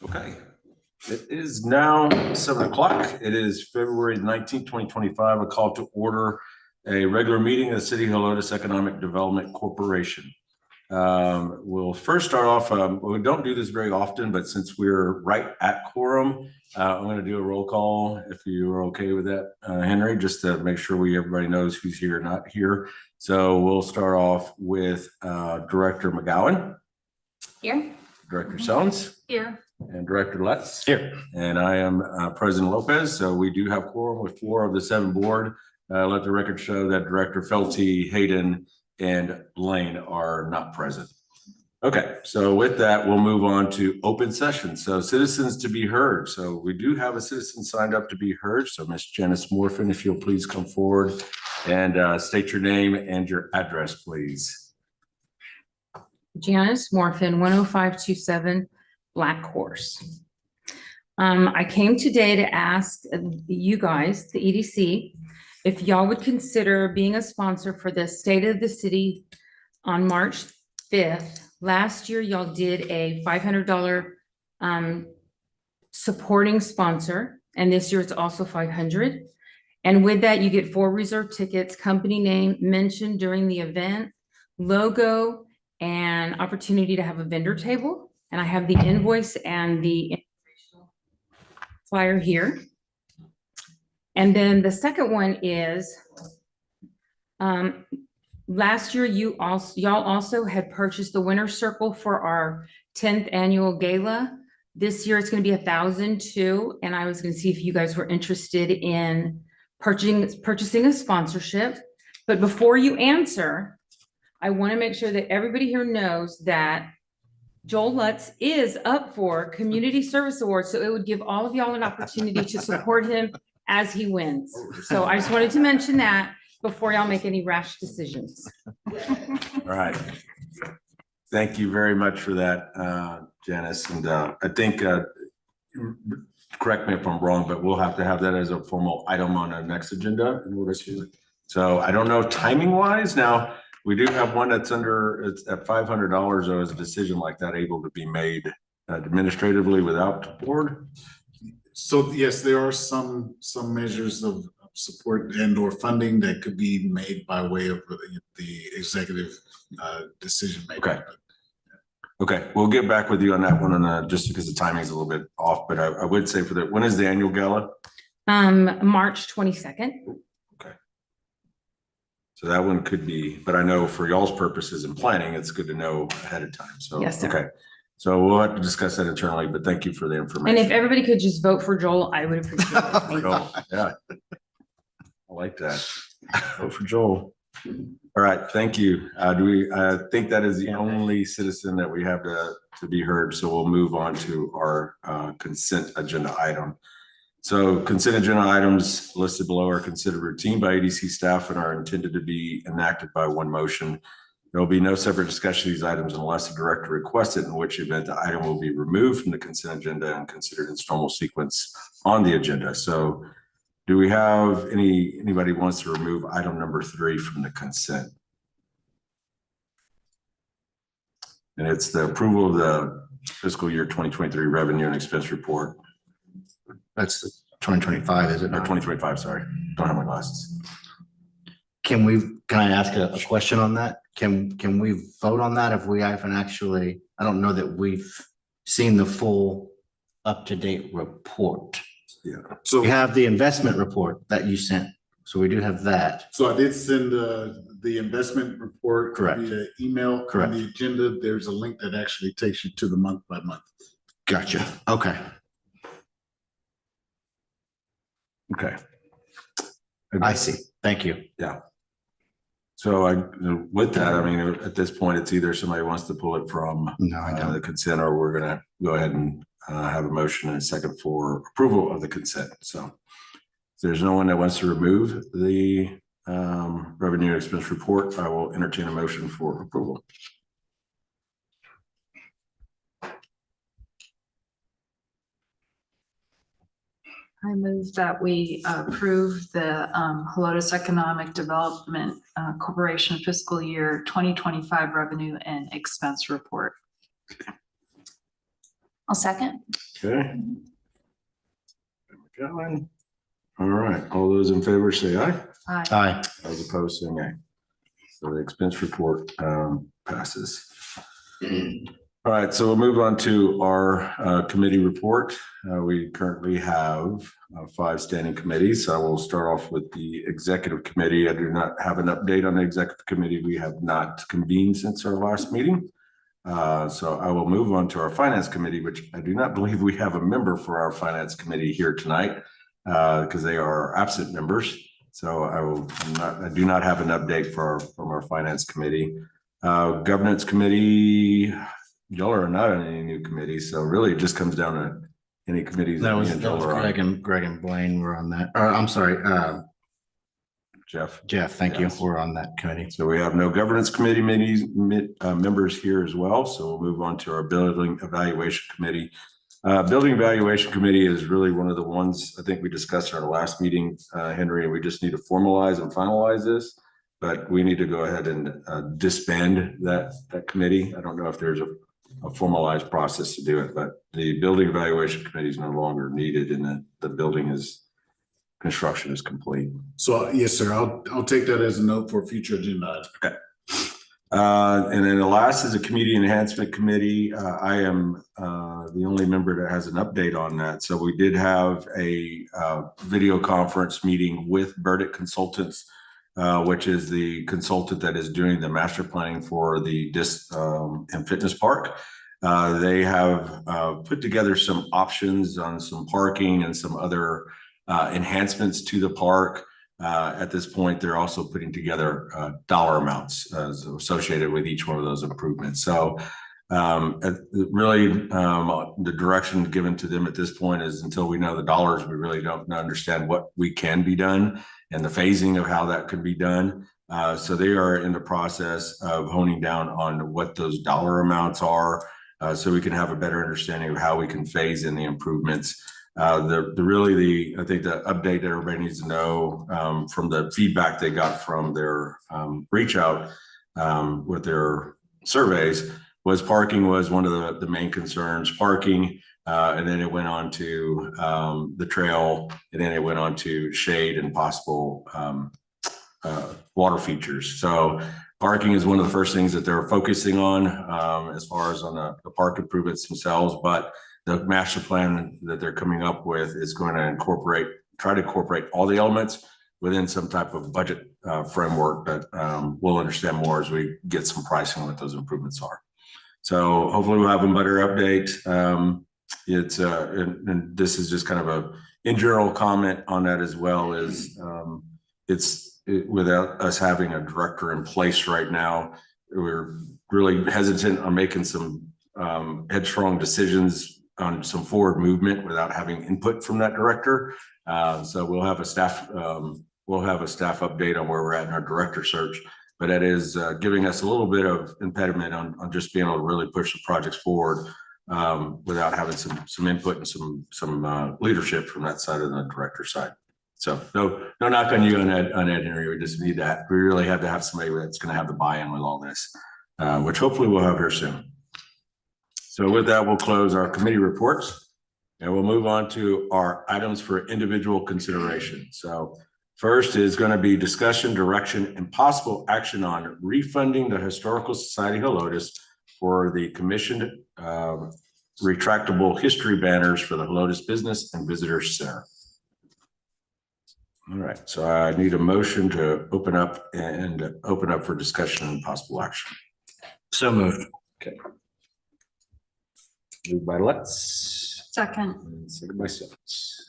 Okay, it is now 7 o'clock. It is February 19th, 2025. A call to order a regular meeting of the City of Helotes Economic Development Corporation. We'll first start off, we don't do this very often, but since we're right at quorum, I'm going to do a roll call if you are okay with that, Henry, just to make sure everybody knows who's here or not here. So we'll start off with Director McGowan. Here. Director Sones. Here. And Director Lutz. Here. And I am President Lopez. So we do have quorum with 4 of the 7 board. Let the record show that Director Felty, Hayden, and Lane are not present. Okay, so with that, we'll move on to open session. So citizens to be heard. So we do have a citizen signed up to be heard. So Ms. Janice Morfin, if you'll please come forward and state your name and your address, please. Janice Morfin, 10527 Black Horse. I came today to ask you guys, the EDC, if y'all would consider being a sponsor for the State of the City on March 5th. Last year, y'all did a $500 supporting sponsor, and this year it's also $500. And with that, you get 4 reserved tickets, company name mentioned during the event, logo, and opportunity to have a vendor table. And I have the invoice and the flyer here. And then the second one is, last year y'all also had purchased the winner circle for our 10th annual gala. This year it's going to be $1,000 too. And I was going to see if you guys were interested in purchasing a sponsorship. But before you answer, I want to make sure that everybody here knows that Joel Lutz is up for Community Service Award. So it would give all of y'all an opportunity to support him as he wins. So I just wanted to mention that before y'all make any rash decisions. All right. Thank you very much for that, Janice. And I think, correct me if I'm wrong, but we'll have to have that as a formal item on our next agenda in order to. So I don't know timing wise. Now, we do have one that's it's at $500, though. Is a decision like that able to be made administratively without the board? So yes, there are some measures of support and or funding that could be made by way of the executive decision making. Okay. Okay, we'll get back with you on that one, and just because the timing is a little bit off, but I would say for when is the annual gala? March 22nd. Okay. So that one could be, but I know for y'all's purposes and planning, it's good to know ahead of time. So yes, sir. Okay. So we'll have to discuss that internally, but thank you for the information. And if everybody could just vote for Joel, I would appreciate it. Thank you. Yeah, I like that. Vote for Joel. All right, thank you. I think that is the only citizen that we have to be heard. So we'll move on to our consent agenda item. So consent agenda items listed below are considered routine by EDC staff and are intended to be enacted by one motion. There will be no separate discussion of these items unless the director requests it, in which event the item will be removed from the consent agenda and considered in its normal sequence on the agenda. So do we have anybody wants to remove item number 3 from the consent? And it's the approval of the fiscal year 2023 revenue and expense report. That's the 2025, is it? Or 2025, sorry. Don't have my glasses. Can I ask a question on that? Can we vote on that if we haven't actually, I don't know that we've seen the full up-to-date report. Yeah. So we have the investment report that you sent. So we do have that. So I did send the investment report via email. Correct. On the agenda, there's a link that actually takes you to the month by month. Gotcha. Okay. Okay. I see. Thank you. Yeah. So with that, I mean, at this point, it's either somebody wants to pull it from the consent, or we're going to go ahead and have a motion and a second for approval of the consent. So if there's no one that wants to remove the revenue expense report, I will entertain a motion for approval. I move that we approve the Helotes Economic Development Corporation fiscal year 2025 revenue and expense report. I'll second. Okay. Going. All right, all those in favor say aye. Aye. Aye. Those opposed say nay. So the expense report passes. All right, so we'll move on to our committee report. We currently have 5 standing committees. So I will start off with the executive committee. I do not have an update on the executive committee. We have not convened since our last meeting. So I will move on to our finance committee, which I do not believe we have a member for our finance committee here tonight because they are absent members. So I do not have an update from our finance committee. Governance committee, y'all are not on any new committees, so really it just comes down to any committees. That was me and Joel are on. Greg and Blaine were on that. Or I'm sorry, Jeff. thank you. Yes. We're on that committee. So we have no governance committee members here as well. So we'll move on to our building evaluation committee. Building evaluation committee is really one of the ones I think we discussed in our last meeting, Henry, and we just need to formalize and finalize this. But we need to go ahead and disband that committee. I don't know if there's a formalized process to do it, but the building evaluation committee is no longer needed and the building construction is complete. So, yes, sir, I'll take that as a note for a future agenda. Okay. And then the last is a community enhancement committee. I am the only member that has an update on that. So we did have a video conference meeting with Burdick Consultants, which is the consultant that is doing the master planning for the disc and fitness park. They have put together some options on some parking and some other enhancements to the park. At this point, they're also putting together dollar amounts associated with each one of those improvements. So really the direction given to them at this point is until we know the dollars, we really don't understand what we can be done and the phasing of how that could be done. So they are in the process of honing down on what those dollar amounts are so we can have a better understanding of how we can phase in the improvements. I think the update that everybody needs to know from the feedback they got from their reach out with their surveys was parking was one of the main concerns. Parking, and then it went on to the trail, and then it went on to shade and possible water features. So parking is one of the first things that they're focusing on as far as on the park improvements themselves, but the master plan that they're coming up with is going to try to incorporate all the elements within some type of budget framework that we'll understand more as we get some pricing on what those improvements are. So hopefully we'll have a better update. And this is just kind of a in general comment on that as well is without us having a director in place right now, we're really hesitant on making some headstrong decisions on some forward movement without having input from that director. So we'll have a staff update on where we're at in our director search, but that is giving us a little bit of impediment on just being able to really push the projects forward without having some input and some leadership from that side of the director side. So no knock on you on Ed Henry. We just need that. We really have to have somebody that's going to have the buy-in with all this, which hopefully we'll have here soon. So with that, we'll close our committee reports and we'll move on to our items for individual consideration. So first is going to be discussion, direction, and possible action on refunding the Historical Society Helotes for the commissioned retractable history banners for the Helotes Business and Visitor Center. All right, so I need a motion to open up for discussion and possible action. So moved. Okay. Moved by Lutz. Second. And second by Simmons.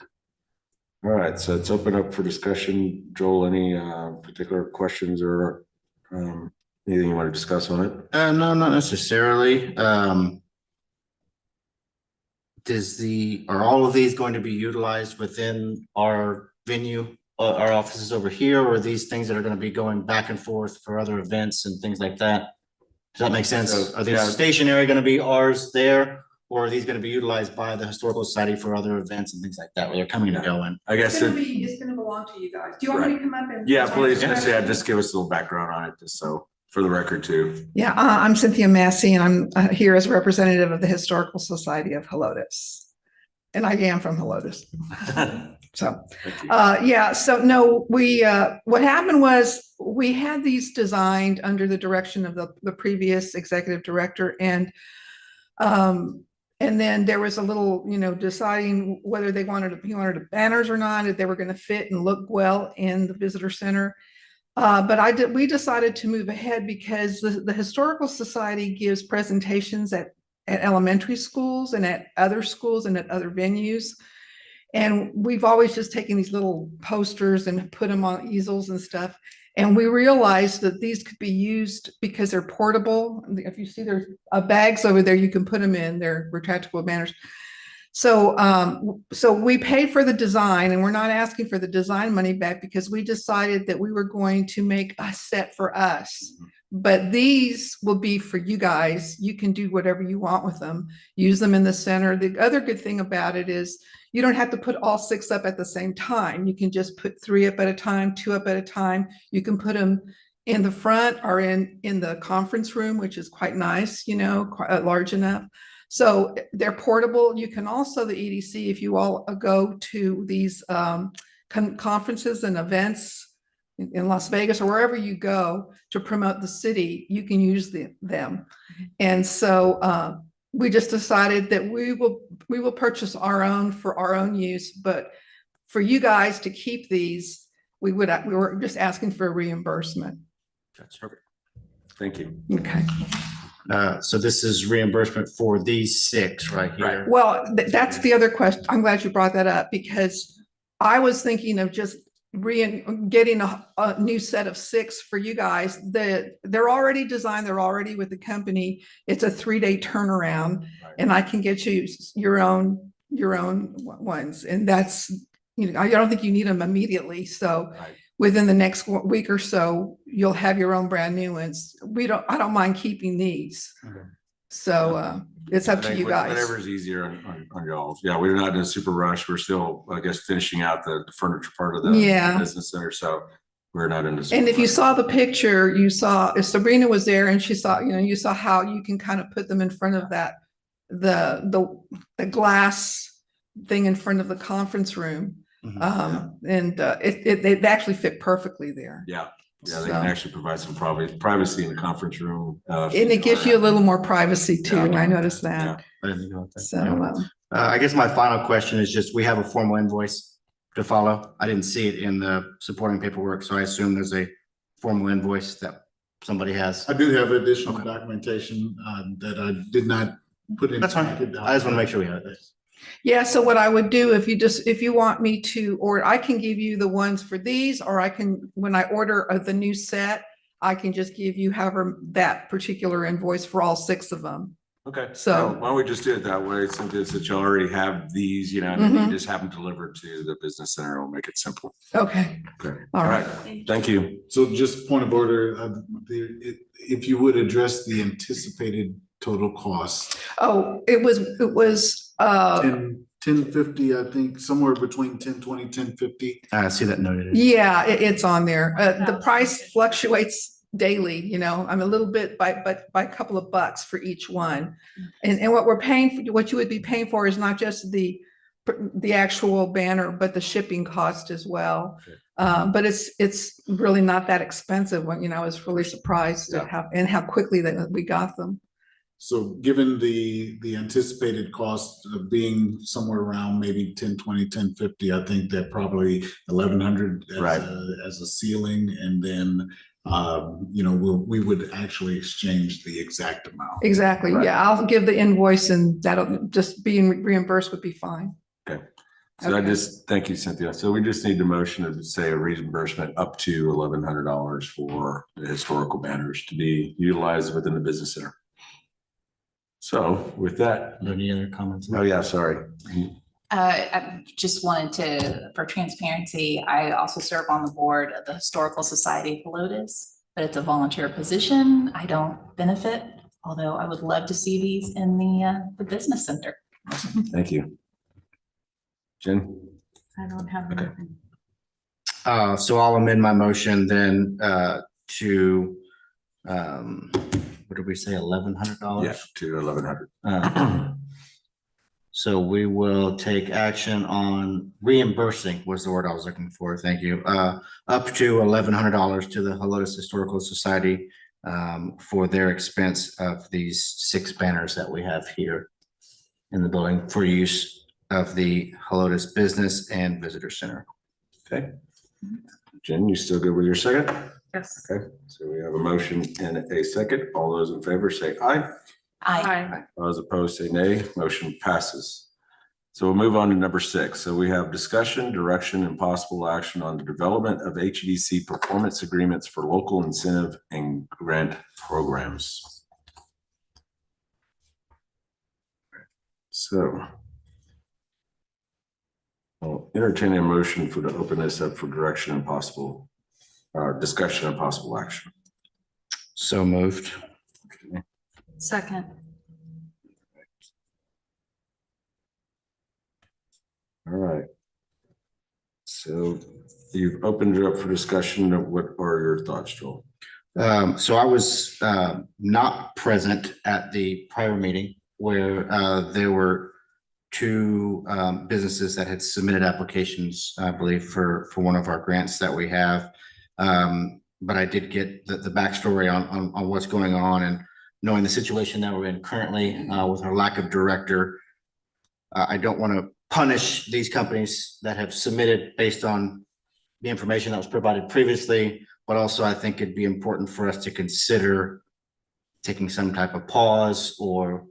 All right, so it's open up for discussion. Joel, any particular questions or anything you want to discuss on it? No, not necessarily. Are all of these going to be utilized within our venue, our offices over here, or are these things that are going to be going back and forth for other events and things like that? Does that make sense? So, Are these yeah. stationary going to be ours there, or are these going to be utilized by the Historical Society for other events and things like that, where they're coming and going? I guess It's gonna belong to you guys. Do you want me to come up and? yeah, please, just give us a little background on it, just so for the record too. Yeah, I'm Cynthia Massey, and I'm here as a representative of the Historical Society of Helotes. And I am from Helotes. So, Thank you. yeah, so no, what happened was we had these designed under the direction of the previous executive director, and then there was a little, deciding whether he wanted banners or not, if they were going to fit and look well in the visitor center. But we decided to move ahead because the Historical Society gives presentations at elementary schools and at other schools and at other venues. And we've always just taken these little posters and put them on easels and stuff. And we realized that these could be used because they're portable. If you see there's bags over there, you can put them in. They're retractable banners. So we paid for the design, and we're not asking for the design money back because we decided that we were going to make a set for us. But these will be for you guys. You can do whatever you want with them. Use them in the center. The other good thing about it is you don't have to put all 6 up at the same time. You can just put 3 up at a time, 2 up at a time. You can put them in the front or in the conference room, which is quite nice, quite large enough. So they're portable. You can also, the EDC, if you all go to these conferences and events in Las Vegas or wherever you go to promote the city, you can use them. And so we just decided that we will purchase our own for our own use, but for you guys to keep these, we were just asking for a reimbursement. That's perfect. Thank you. Okay. So this is reimbursement for these 6 right here. Right. Well, that's the other question. I'm glad you brought that up because I was thinking of just getting a new set of 6 for you guys. They're already designed. They're already with the company. It's a 3-day turnaround, Right. and I can get you your own ones. And that's, I don't think you need them immediately. So Right. within the next week or so, you'll have your own brand new ones. I don't mind keeping these. Okay. So it's up to you guys. Whatever's easier on y'all. Yeah, we're not in a super rush. We're still, I guess, finishing out the furniture part of the Yeah. business center. So we're not in a super And if you rush. saw the picture, you saw if Sabrina was there and she saw, you saw how you can kind of put them in front of that, the glass thing in front of the conference room. Mhm. And it actually fit perfectly there. Yeah, they So- can actually provide some privacy in the conference room. And it gives you a little more privacy too. Yeah. I noticed that. I didn't know that. So, Yeah. I guess my final question is just, we have a formal invoice to follow. I didn't see it in the supporting paperwork, so I assume there's a formal invoice that somebody has. I do have additional Okay. documentation that I did not put in. That's fine. I just want to make sure we have it. yeah. So what I would do if you want me to, or I can give you the ones for these, or I can, when I order the new set, I can just give you however that particular invoice for all 6 of them. Okay. So- why don't we just do it that way? Since that you already have these, and then you just have them delivered to the business center. We'll make it simple. Okay. Okay. All right. Thank you. So just point of order, if you would address the anticipated total cost. Oh, it was 1050, I think, somewhere between 1020, 1050. I see that noted. yeah, it's on there. The price fluctuates daily, I'm a little bit by a couple of bucks for each one. And what we're paying for, what you would be paying for is not just the actual banner, but the shipping cost as well. Okay. But it's really not that expensive when, I was really surprised at how quickly that we got them. So given the anticipated cost of being somewhere around maybe 1020, 1050, I think that probably 1100 Right. as a ceiling, and then we would actually exchange the exact amount. Exactly. Right. Yeah, I'll give the invoice and that'll just being reimbursed would be fine. So Okay. thank you, Cynthia. So we just need the motion to say a reimbursement up to $1,100 for the historical banners to be utilized within the business center. So with that, Any other comments? oh yeah, sorry. I just wanted to, for transparency, I also serve on the board of the Historical Society of Helotes, but it's a volunteer position. I don't benefit, although I would love to see these in the business center. Thank you. Jen? I don't have Okay. anything. So I'll amend my motion then to what did we say, $1,100? Yeah, to 1,100. So we will take action on reimbursing was the word I was looking for. Thank you. Up to $1,100 to the Helotes Historical Society for their expense of these 6 banners that we have here in the building for use of the Helotes Business and Visitor Center. Okay. Jen, you still good with your second? Yes. Okay, so we have a motion and a second. All those in favor say aye. I, Those opposed say nay. Motion passes. So we'll move on to number 6. So we have discussion, direction, and possible action on the development of HEDC performance agreements for local incentive and grant programs. So I'll entertain a motion for to open this up for direction and possible discussion and possible action. So moved. Second. All right. So you've opened it up for discussion. What are your thoughts, Joel? So I was not present at the prior meeting where there were 2 businesses that had submitted applications, I believe, for one of our grants that we have. But I did get the backstory on what's going on, and knowing the situation that we're in currently with our lack of director. I don't want to punish these companies that have submitted based on the information that was provided previously, but also I think it'd be important for us to consider taking some type of pause, or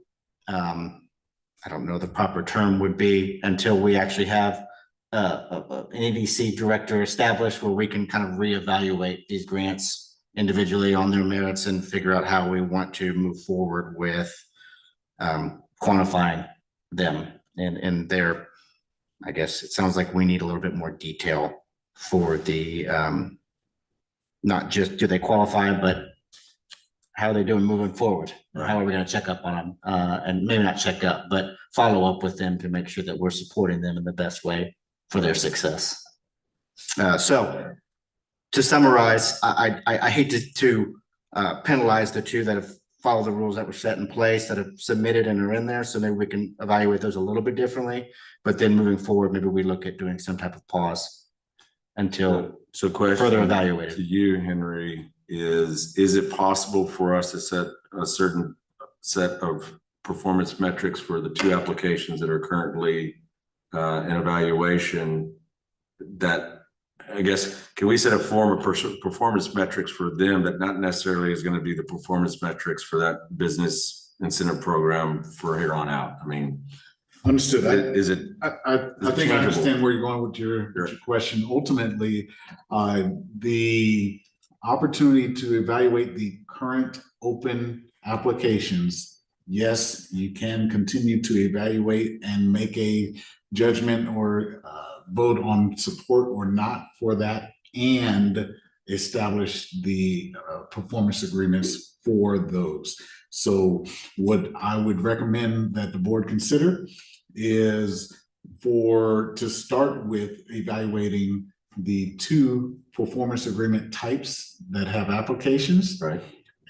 I don't know the proper term would be, until we actually have an EDC director established where we can kind of reevaluate these grants individually on their merits and figure out how we want to move forward with quantifying them and their, I guess it sounds like we need a little bit more detail for the not just do they qualify, but how are they doing moving forward? Right. How are we going to check up on them? And maybe not check up, but follow up with them to make sure that we're supporting them in the best way for their success. So to summarize, I hate to penalize the 2 that have followed the rules that were set in place, that have submitted and are in there. So maybe we can evaluate those a little bit differently, but then moving forward, maybe we look at doing some type of pause until So question further evaluated. to you, Henry, is it possible for us to set a certain set of performance metrics for the 2 applications that are currently in evaluation? That, I guess, can we set a form of performance metrics for them that not necessarily is going to be the performance metrics for that business incentive program for here on out? I mean, Understood. is it? I think I understand where you're going with your question. Ultimately, the opportunity to evaluate the current open applications, yes, you can continue to evaluate and make a judgment or vote on support or not for that, and establish the performance agreements for those. So what I would recommend that the board consider is to start with evaluating the 2 performance agreement types that have applications. Right.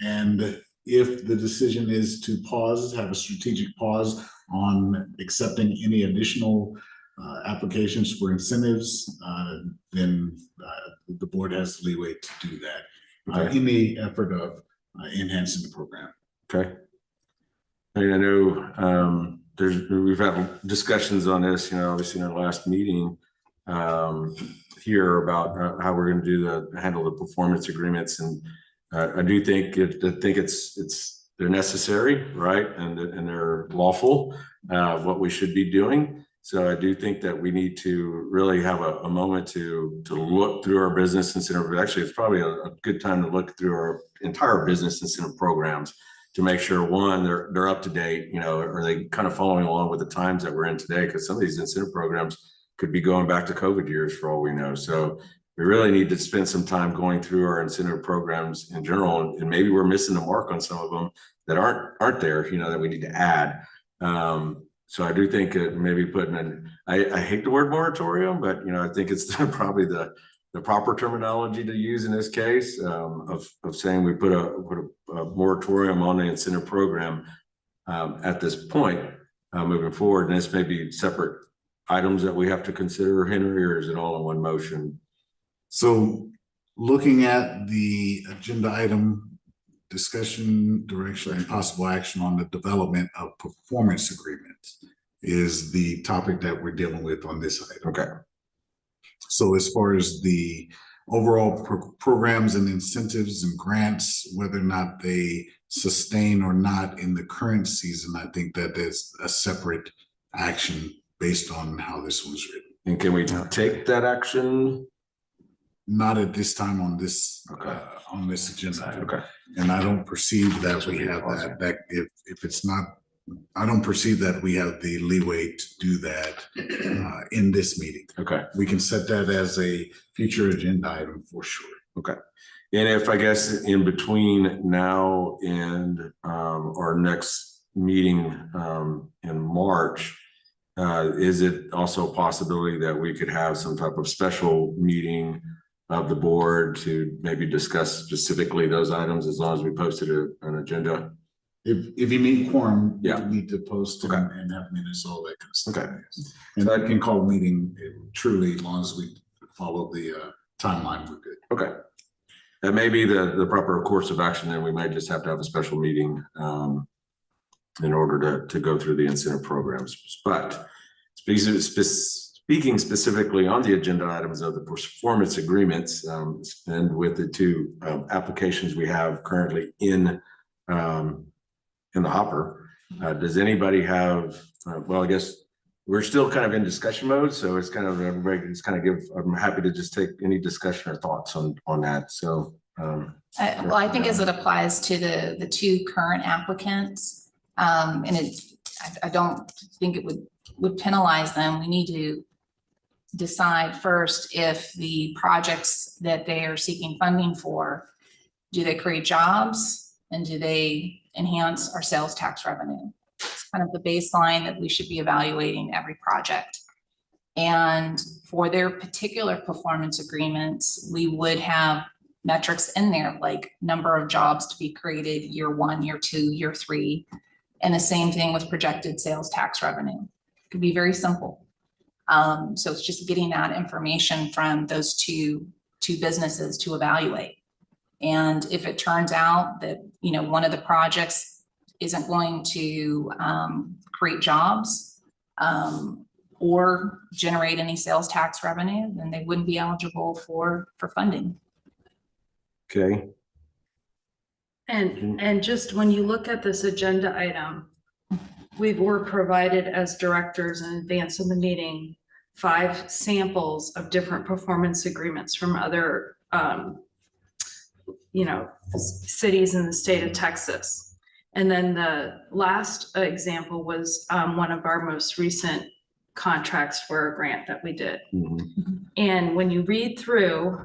And if the decision is to pause, have a strategic pause on accepting any additional applications for incentives, then the board has leeway to do that in the effort of enhancing the program. Okay. I know we've had discussions on this, obviously in our last meeting here about how we're going to handle the performance agreements, and I do think they're necessary, right, and they're lawful, what we should be doing. So I do think that we need to really have a moment to look through our business incentive. Actually, it's probably a good time to look through our entire business incentive programs to make sure, one, they're up to date, are they kind of following along with the times that we're in today? Because some of these incentive programs could be going back to COVID years for all we know. So we really need to spend some time going through our incentive programs in general, and maybe we're missing the mark on some of them that aren't there, that we need to add. So I do think maybe putting I hate the word moratorium, but I think it's probably the the proper terminology to use in this case, of saying we put a moratorium on the incentive program at this point, moving forward, and this may be separate items that we have to consider, Henry, or is it all in one motion? So looking at the agenda item, discussion, direction, and possible action on the development of performance agreements is the topic that we're dealing with on this item. Okay. So as far as the overall programs and incentives and grants, whether or not they sustain or not in the current season, I think that there's a separate action based on how this was written. And can we take that action? Not at this time on this, Okay. On this agenda item. Okay. And I don't perceive that we have that if it's not, I don't perceive that we have the leeway to do that in this meeting. Okay. We can set that as a future agenda item for sure. Okay. And if I guess in between now and our next meeting in March, is it also a possibility that we could have some type of special meeting of the board to maybe discuss specifically those items, as long as we posted an agenda? If you meet quorum, Yeah. you need to post Okay. and have minutes, all that kind of stuff. Okay. And I can call a meeting truly, as long as we follow the timeline, we're good. Okay. That may be the proper course of action, then we might just have to have a special meeting in order to go through the incentive programs. But speaking specifically on the agenda items of the performance agreements, and with the two applications we have currently in the hopper, does anybody have, well, I guess we're still kind of in discussion mode, so it's kind of, everybody can just kind of give, I'm happy to just take any discussion or thoughts on that, so. Well, I think as it applies to the two current applicants, and I don't think it would penalize them. We need to decide first if the projects that they are seeking funding for, do they create jobs and do they enhance our sales tax revenue? It's kind of the baseline that we should be evaluating every project. And for their particular performance agreements, we would have metrics in there, like number of jobs to be created year 1, year 2, year 3, and the same thing with projected sales tax revenue. It could be very simple. So it's just getting that information from those two businesses to evaluate. And if it turns out that, one of the projects isn't going to create jobs or generate any sales tax revenue, then they wouldn't be eligible for funding. Okay. And just when you look at this agenda item, we were provided as directors in advance of the meeting 5 samples of different performance agreements from other cities in the state of Texas. And then the last example was one of our most recent contracts for a grant that we did. Mm-hmm. And when you read through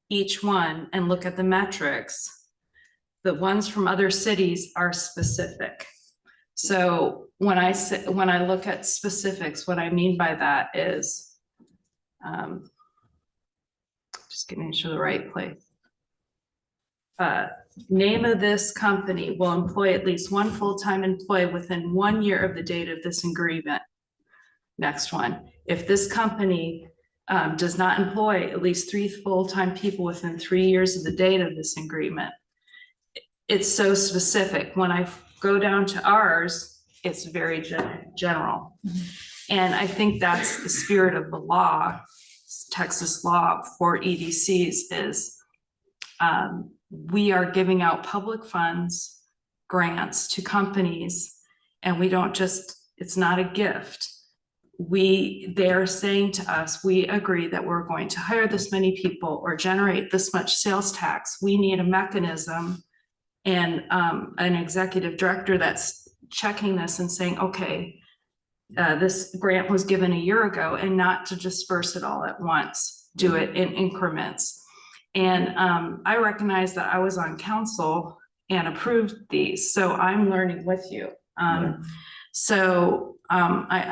each one and look at the metrics, the ones from other cities are specific. So when I look at specifics, what I mean by that is, just getting to the right place. Name of this company will employ at least 1 full-time employee within 1 year of the date of this agreement. Next one, if this company does not employ at least 3 full-time people within 3 years of the date of this agreement. It's so specific. When I go down to ours, it's very general. Mm-hmm. And I think that's the spirit of the law, Texas law for EDCs is we are giving out public funds, grants to companies, and we don't just, it's not a gift. They're saying to us, we agree that we're going to hire this many people or generate this much sales tax. We need a mechanism and an executive director that's checking this and saying, okay, this grant was given a year ago, and not to disperse it all at once, do it in increments. And I recognize that I was on council and approved these, so I'm learning with you. I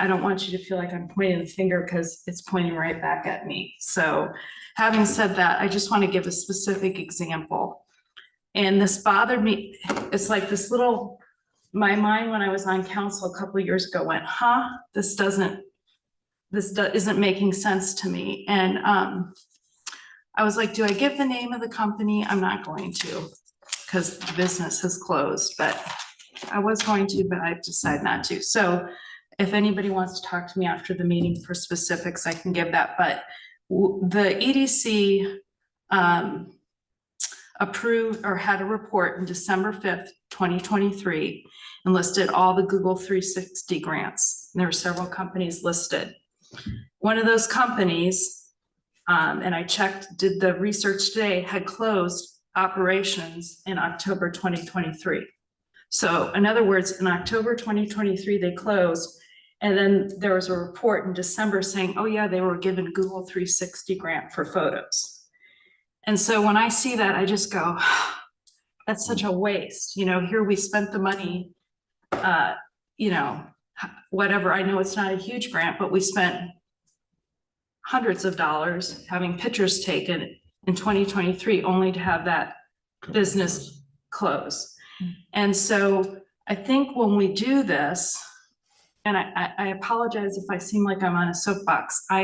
don't want you to feel like I'm pointing the finger because it's pointing right back at me. So having said that, I just want to give a specific example. And this bothered me. It's like this little, my mind when I was on council a couple of years ago went, huh, this isn't making sense to me. And I was like, do I give the name of the company? I'm not going to because the business has closed, but I was going to, but I decided not to. So if anybody wants to talk to me after the meeting for specifics, I can give that. But the EDC approved or had a report in December 5th, 2023, and listed all the Google 360 grants. And there were several companies listed. One of those companies, and I did the research today, had closed operations in October 2023. So in other words, in October 2023, they closed. And then there was a report in December saying, oh yeah, they were given Google 360 grant for photos. And so when I see that, I just go, that's such a waste. You know, here we spent the money, you know, whatever. I know it's not a huge grant, but we spent hundreds of dollars having pictures taken in 2023 only to have that business close. And so I think when we do this, and I apologize if I seem like I'm on a soapbox, I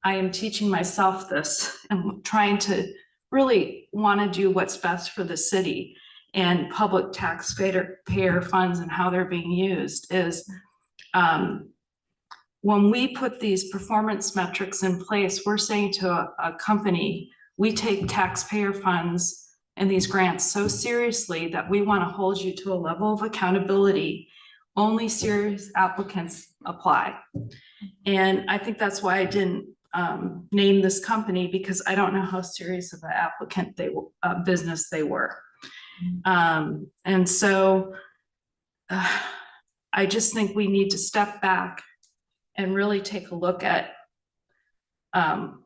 am teaching myself this and trying to really want to do what's best for the city and public taxpayer funds and how they're being used is when we put these performance metrics in place, we're saying to a company, we take taxpayer funds and these grants so seriously that we want to hold you to a level of accountability. Only serious applicants apply. And I think that's why I didn't name this company, because I don't know how serious of an applicant business they were. And so I just think we need to step back and really take a look at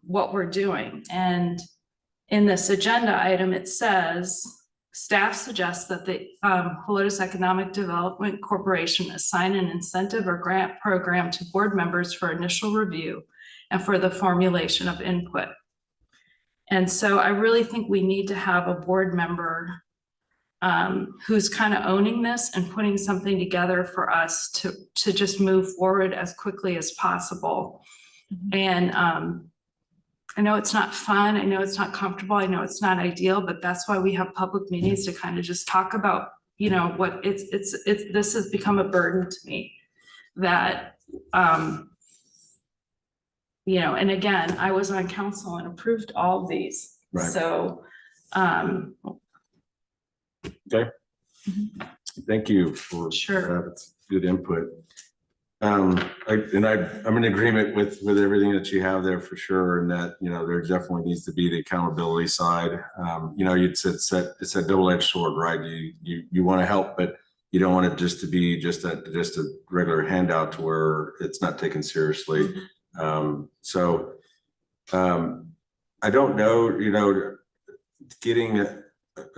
what we're doing. And in this agenda item, it says, staff suggests that the Helotes Economic Development Corporation assign an incentive or grant program to board members for initial review and for the formulation of input. And so I really think we need to have a board member who's kind of owning this and putting something together for us to just move forward as quickly as possible. And I know it's not fun. I know it's not comfortable. I know it's not ideal, but that's why we have public meetings to kind of just talk about, you know, what this has become a burden to me that, you know, and again, I was on council and approved all of these. Right. So, okay. Thank you for Sure. That's good input. I'm in agreement with everything that you have there for sure, and that, you know, there definitely needs to be the accountability side. You know, it's a double-edged sword, right? You want to help, but you don't want it just to be just a regular handout to where it's not taken seriously. I don't know, you know,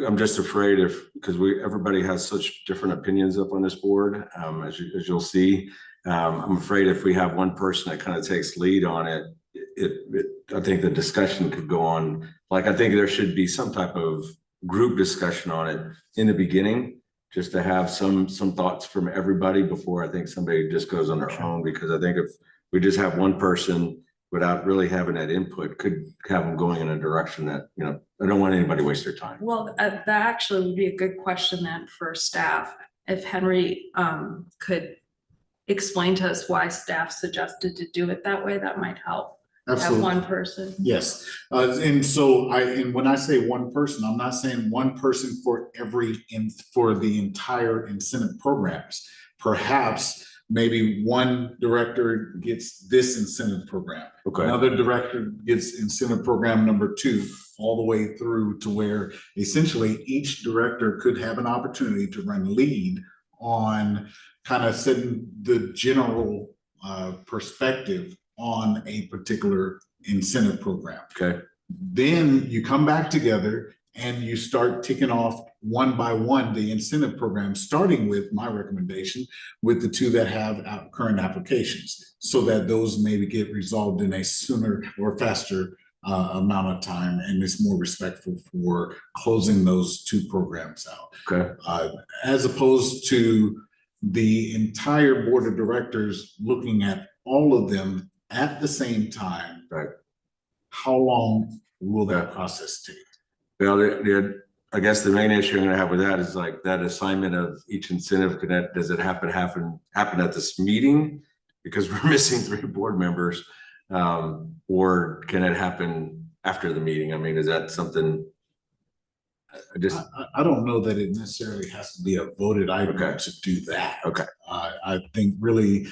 I'm just afraid because everybody has such different opinions up on this board, as you'll see. I'm afraid if we have one person that kind of takes lead on it, I think the discussion could go on. Like, I think there should be some type of group discussion on it in the beginning, just to have some thoughts from everybody before I think somebody just goes on their own. Because I think if we just have one person without really having that input, could have them going in a direction that, you know, I don't want anybody to waste their time. well, that actually would be a good question then for staff. If Henry could explain to us why staff suggested to do it that way, that might help. Absolutely. Have one person. Yes. And so when I say one person, I'm not saying one person for the entire incentive programs. Perhaps maybe one director gets this incentive program. Okay. Another director gets incentive program number 2, all the way through to where essentially each director could have an opportunity to run lead on kind of setting the general perspective on a particular incentive program. Okay. Then you come back together and you start ticking off one by one the incentive program, starting with my recommendation with the two that have current applications, so that those maybe get resolved in a sooner or faster amount of time, and it's more respectful for closing those two programs out. Okay. As opposed to the entire board of directors looking at all of them at the same time. Right. How long will that process take? Well, I guess the main issue I'm gonna have with that is like that assignment of each incentive, does it happen at this meeting? Because we're missing 3 board members, or can it happen after the meeting? I mean, is that something? I don't know that it necessarily has to be a voted item to do that. Okay. I think really,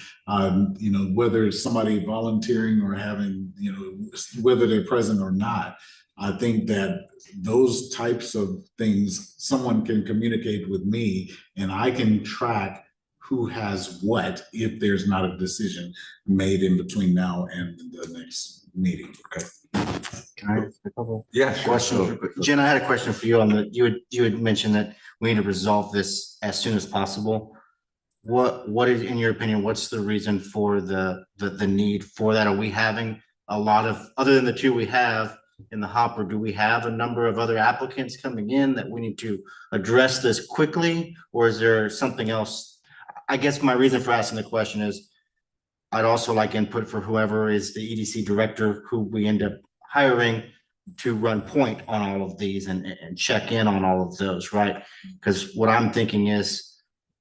you know, whether it's somebody volunteering or having, you know, whether they're present or not, I think that those types of things, someone can communicate with me and I can track who has what if there's not a decision made in between now and the next meeting. Okay. Can I ask a couple? Yeah, Question. Jen, I had a question for you on the, you had mentioned that we need to resolve this as soon as possible. What is, in your opinion, what's the reason for the need for that? Are we having a lot of, other than the 2 we have in the hopper, do we have a number of other applicants coming in that we need to address this quickly? Or is there something else? I guess my reason for asking the question is I'd also like input for whoever is the EDC director who we end up hiring to run point on all of these and check in on all of those, right? Because what I'm thinking is,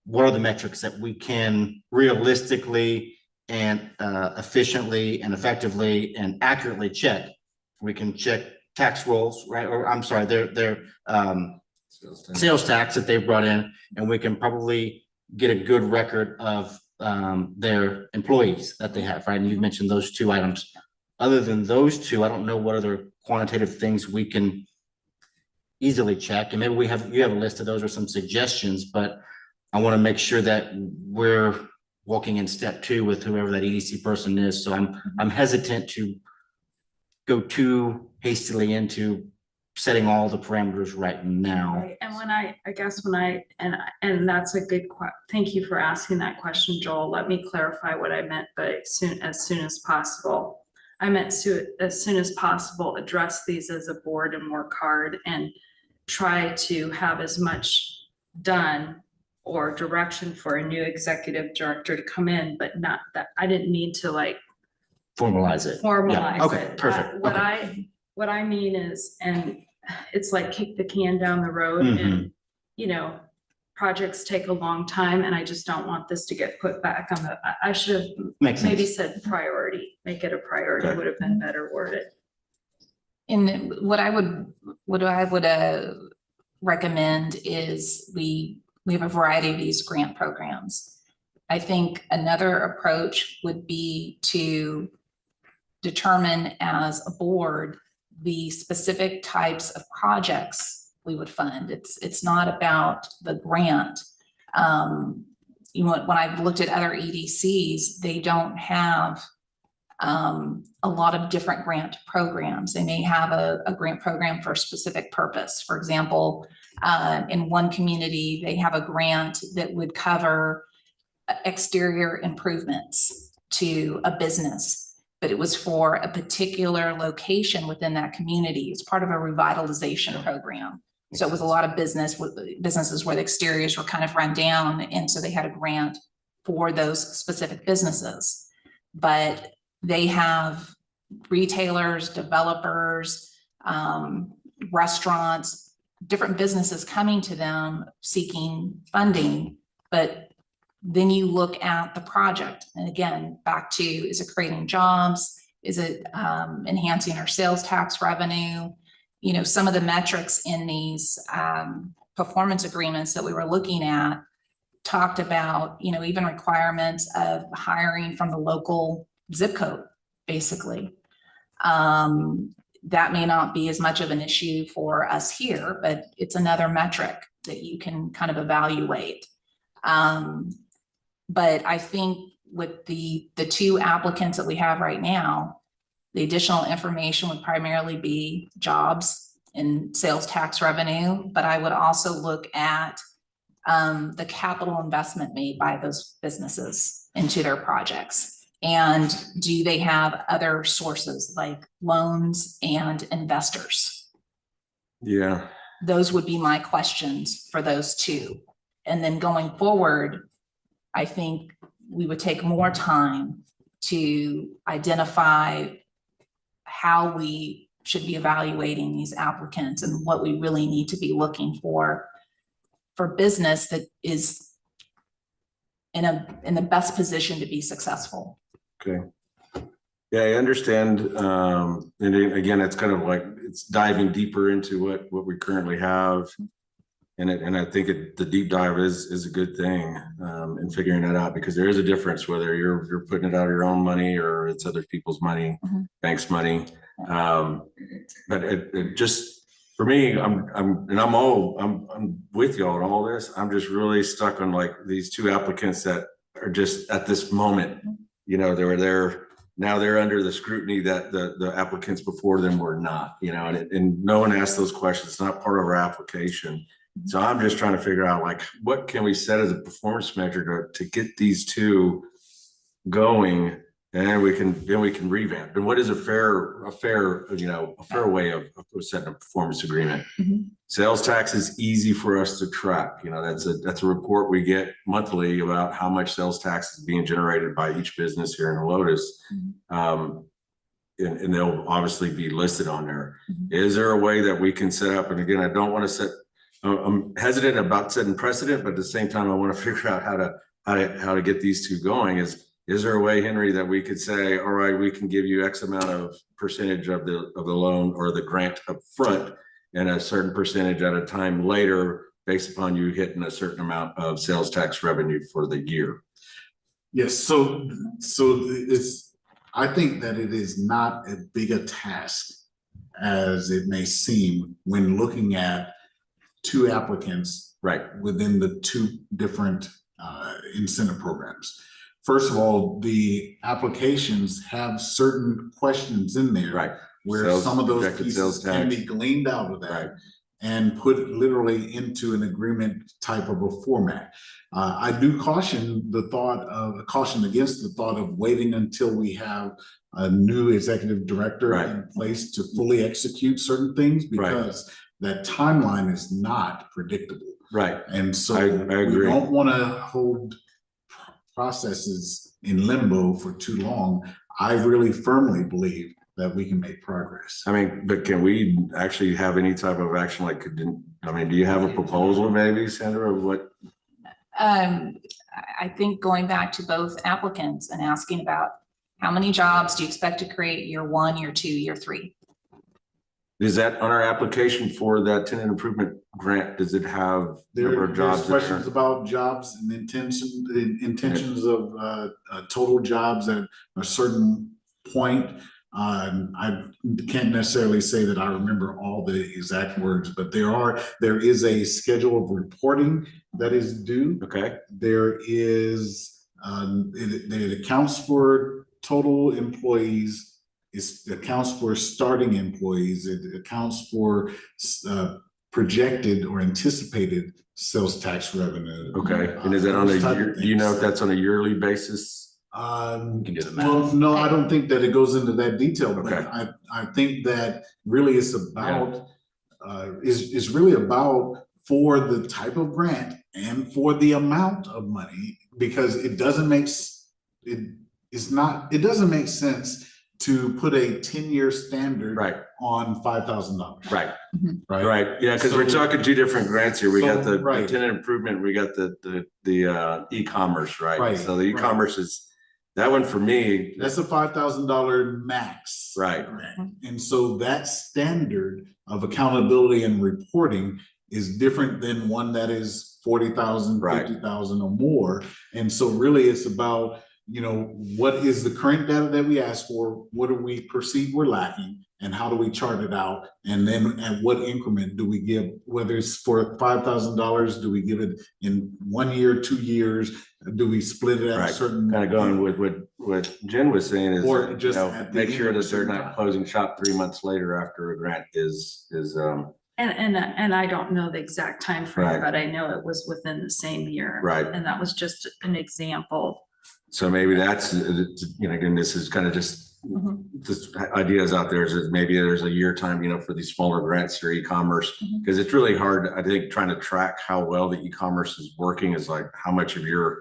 what are the metrics that we can realistically and efficiently and effectively and accurately check? We can check tax rolls, right? Or I'm sorry, their sales tax that they've brought in, and we can probably get a good record of their employees that they have, right? And you've mentioned those 2 items. Other than those 2, I don't know what other quantitative things we can easily check. And maybe you have a list of those or some suggestions, but I want to make sure that we're walking in step 2 with whoever that EDC person is. So I'm hesitant to go too hastily into setting all the parameters right now. Right. And when I guess when and that's a good thank you for asking that question, Joel. Let me clarify what I meant by as soon as possible. I meant as soon as possible, address these as a board and work hard and try to have as much done or direction for a new executive director to come in, but not that I didn't mean to like Formalize it. Formalize Okay, it. perfect. What I mean is, and it's like kick the can down the road and, you know, projects take a long time and I just don't want this to get put back on the, I should have maybe said priority, make it a priority would have been better worded. And what I would recommend is we have a variety of these grant programs. I think another approach would be to determine as a board the specific types of projects we would fund. It's not about the grant. You know, when I've looked at other EDCs, they don't have a lot of different grant programs. They may have a grant program for a specific purpose. For example, in one community, they have a grant that would cover exterior improvements to a business, but it was for a particular location within that community. It's part of a revitalization program. So it was a lot of businesses where the exteriors were kind of run down. And so they had a grant for those specific businesses, but they have retailers, developers, restaurants, different businesses coming to them seeking funding. But then you look at the project, and again, back to, is it creating jobs? Is it enhancing our sales tax revenue? You know, some of the metrics in these performance agreements that we were looking at talked about, you know, even requirements of hiring from the local zip code, basically. That may not be as much of an issue for us here, but it's another metric that you can kind of evaluate. But I think with the 2 applicants that we have right now, the additional information would primarily be jobs in sales tax revenue, but I would also look at the capital investment made by those businesses into their projects. And do they have other sources like loans and investors? Yeah. Those would be my questions for those two. And then going forward, I think we would take more time to identify how we should be evaluating these applicants and what we really need to be looking for business that is in the best position to be successful. Okay. Yeah, I understand. And again, it's kind of like, it's diving deeper into what we currently have. And I think the deep dive is a good thing in figuring that out, because there is a difference whether you're putting it out of your own money or it's other people's money, bank's money. But it just, for me, I'm with y'all on all this. I'm just really stuck on like these two applicants that are just at this moment, you know, now they're under the scrutiny that the applicants before them were not, you know, and no one asked those questions. It's not part of our application. So I'm just trying to figure out like, what can we set as a performance measure to get these two going, and then we can revamp. And what is a fair way of setting a performance agreement? Sales tax is easy for us to track. You know, that's a report we get monthly about how much sales tax is being generated by each business here in Helotes. And they'll obviously be listed on there. Is there a way that we can set up? And again, I don't want to set. I'm hesitant about setting precedent, but at the same time, I want to figure out how to get these two going. Is there a way, Henry, that we could say, all right, we can give you X amount of percentage of the loan or the grant up front, and a certain percentage at a time later, based upon you hitting a certain amount of sales tax revenue for the year? Yes, so I think that it is not as big a task as it may seem when looking at two applicants within the two different incentive programs. First of all, the applications have certain questions in there where some of those pieces can be gleaned out of that and put literally into an agreement type of a format. I do caution against the thought of waiting until we have a new executive director in place to fully execute certain things, because that timeline is not predictable. And so I agree. We don't want to hold processes in limbo for too long. I really firmly believe that we can make progress. I mean, but can we actually have any type of action? Like, do you have a proposal maybe, Sandra, of what? I think going back to both applicants and asking about how many jobs do you expect to create year 1, year 2, year 3? Is that on our application for that tenant improvement grant? Does it have number of jobs? There's questions about jobs and intentions of total jobs at a certain point. I can't necessarily say that I remember all the exact words, but there is a schedule of reporting that is due. There is it accounts for total employees. It accounts for starting employees. It accounts for projected or anticipated sales tax revenue. And is that on a year? Do you know if that's on a yearly basis? You can do the math. Well, no, I don't think that it goes into that detail. But I think that really it's about is really about for the type of grant and for the amount of money, because it doesn't make sense to put a 10-year standard on $5,000. Yeah, because we're talking two different grants here. We got the tenant improvement, we got the e-commerce, right? So the e-commerce is that one for me. That's a $5,000 max. Grant. And so that standard of accountability and reporting is different than one that is 40,000, 50,000 or more. And so really it's about you know, what is the current data that we asked for? What do we perceive we're lacking? And how do we chart it out? And then at what increment do we give, whether it's for $5,000, do we give it in 1 year, 2 years? Do we split it at a Right. certain? Kind of going with what Jen was saying is, Or you just know, at the make end sure of a that they're certain not time. closing shop 3 months later after a grant is, And I don't know the exact time frame, Right. but I know it was within the same year. Right. And that was just an example. so maybe that's, you know, again, this is kind of just ideas out there is that maybe there's a year time, you know, for these smaller grants or e-commerce, because it's really hard, I think, trying to track how well the e-commerce is working is like how much of your